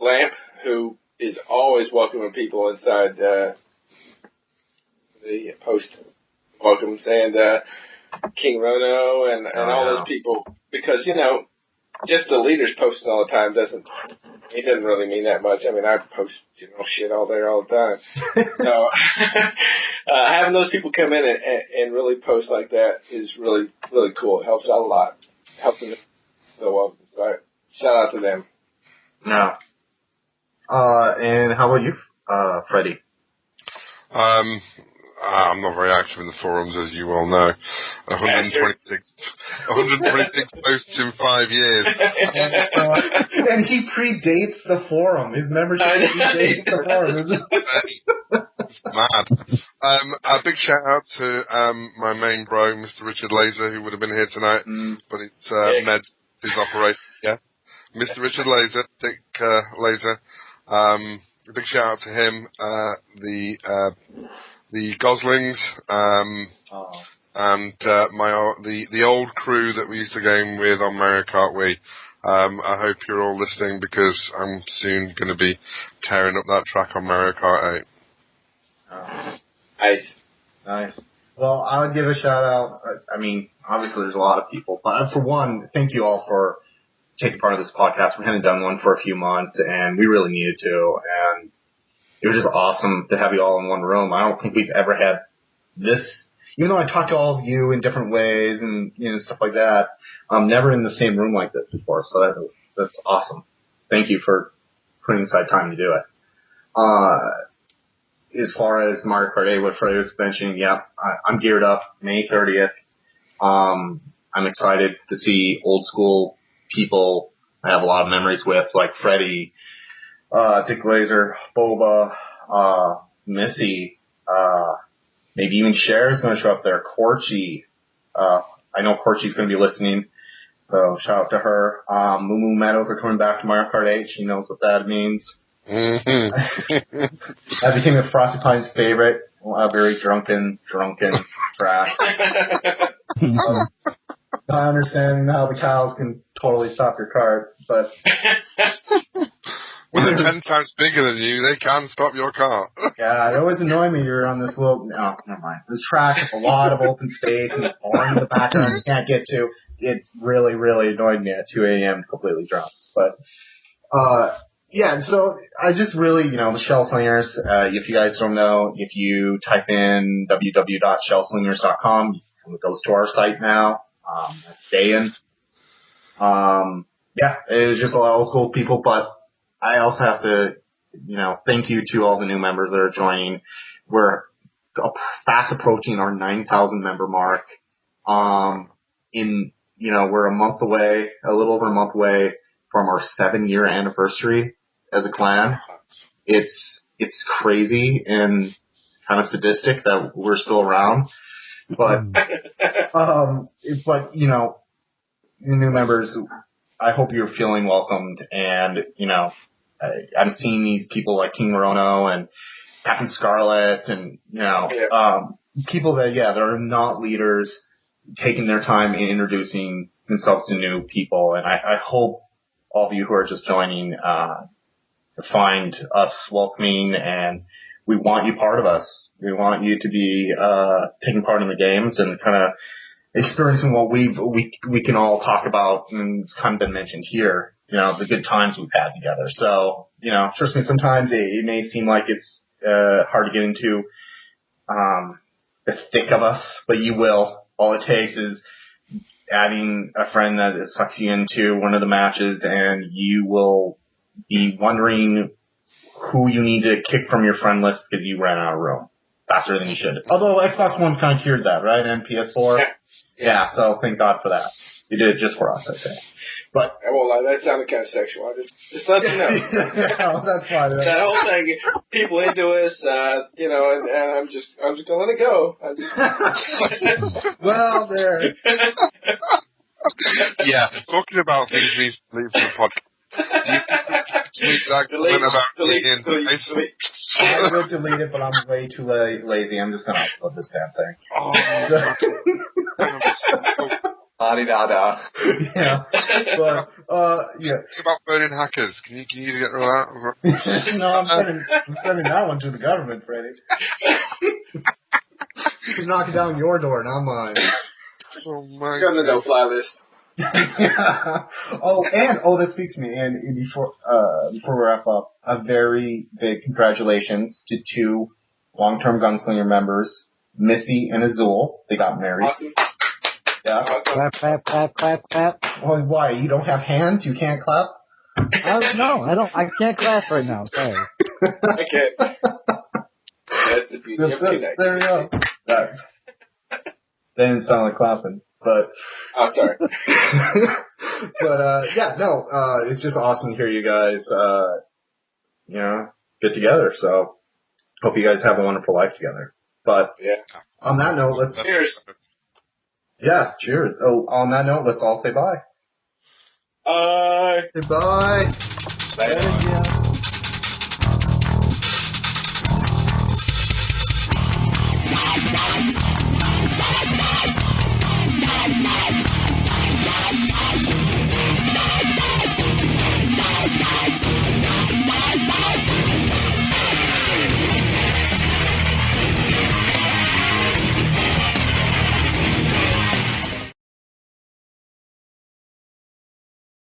Lamp, who is always welcoming people inside the post welcomes, and King Rono and all those people, because, you know, just the leaders posting all the time doesn't really mean that much. I mean, I post general shit all the time. So having those people come in and really post like that is really, really cool. It helps out a lot. It helps them feel welcome. So shout out to them. Yeah. And how about you, Freddie? I'm not very active in the forums, as you all know. 126 posts in 5 years. And he predates the forum. His membership predates the forum. It's mad. A big shout out to my main bro, Mr. Richard Laser, who would have been here tonight, but he's med his operation. Yeah, Mr. Richard Laser, Dick Laser. A big shout out to him. The Goslings, and the old crew that we used to game with on Mario Kart Wii. I hope you're all listening, because I'm soon going to be tearing up that track on Mario Kart 8. Nice. Well, I would give a shout out. I mean, obviously there's a lot of people, but for one, thank you all for taking part of this podcast. We hadn't done one for a few months, and we really needed to, and it was just awesome to have you all in one room. I don't think we've ever had this, even though I talked to all of you in different ways and, you know, stuff like that. I'm never in the same room like this before, so that's awesome. Thank you for putting aside time to do it. As far as Mario Kart 8, what Freddie was mentioning, I'm geared up May 30th. I'm excited to see old school people I have a lot of memories with, like Freddie, Dick Glazer, Boba, Missy, maybe even Cher's going to show up there. Corchi, I know Corchi's going to be listening, so shout out to her. Moo Moo Meadows are coming back to Mario Kart 8. She knows what that means. Mm-hmm. I became a Frosty Pine's favorite. Very drunken trash. I understand how the cows can totally stop your cart, but when they're 10 times bigger than you, they can stop your car. Yeah, it always annoyed me. You're on this little, no, never mind. There's trash with a lot of open space and it's boring in the background you can't get to. It really, really annoyed me at 2 a.m. completely drunk. But, yeah, so I just really, you know, the Shellslingers, if you guys don't know, if you type in www.shellslingers.com, it goes to our site now. That's Dayan. Yeah, it's just a lot of old school people, but I also have to, you know, thank you to all the new members that are joining. We're fast approaching our 9,000 member mark. You know, we're a little over a month away from our 7-year anniversary as a clan. It's crazy and kind of sadistic that we're still around. But, you know, the new members, I hope you're feeling welcomed, and, you know, I'm seeing these people like King Rono and Captain Scarlet and, you know, people that are not leaders, taking their time in introducing themselves to new people. And I hope all of you who are just joining, find us welcoming, and we want you part of us. We want you to be, taking part in the games and kind of experiencing what we can all talk about, and it's kind of been mentioned here, you know, the good times we've had together. So, you know, trust me, sometimes it may seem like it's hard to get into the thick of us, but you will. All it takes is adding a friend that sucks you into one of the matches, and you will be wondering who you need to kick from your friend list because you ran out of room faster than you should. Although Xbox One's kind of cured that, right? And PS4? Yeah, so thank God for that. You did it just for us, I think. But I won't lie, that sounded kind of sexual. Just let you know. Yeah, that's fine. That whole thing, people into us, you know, and I'm just gonna let it go. Well, there. Yeah, talking about things we leave from the podcast. Snoop Dogg comment about delete. I would delete it, but I'm way too lazy. I'm just gonna upload this damn thing. La-di-da-da. Yeah. But, yeah. Think about burning hackers. Can you get rid of that as well? No, I'm sending that one to the government, Freddie. He's knocking down your door, not mine. Oh my You're on the God. no-fly list. Yeah. That speaks to me. And before we wrap up, a very big congratulations to 2 long-term Gunslinger members, Missy and Azul. They got married. Awesome. Yeah. Awesome. Clap, clap, clap, clap, clap. Well, why? You don't have hands? You can't clap? No, I don't. I can't clap right now. Sorry. Okay. That's the beauty of connecting. There you go. That didn't sound like clapping, but. Oh, sorry. But, it's just awesome to hear you guys, get together. So, hope you guys have a wonderful life together. But, Yeah. on that note, Cheers. Yeah, cheers. Oh, on that note, let's all say bye. Bye. Say bye. Bye.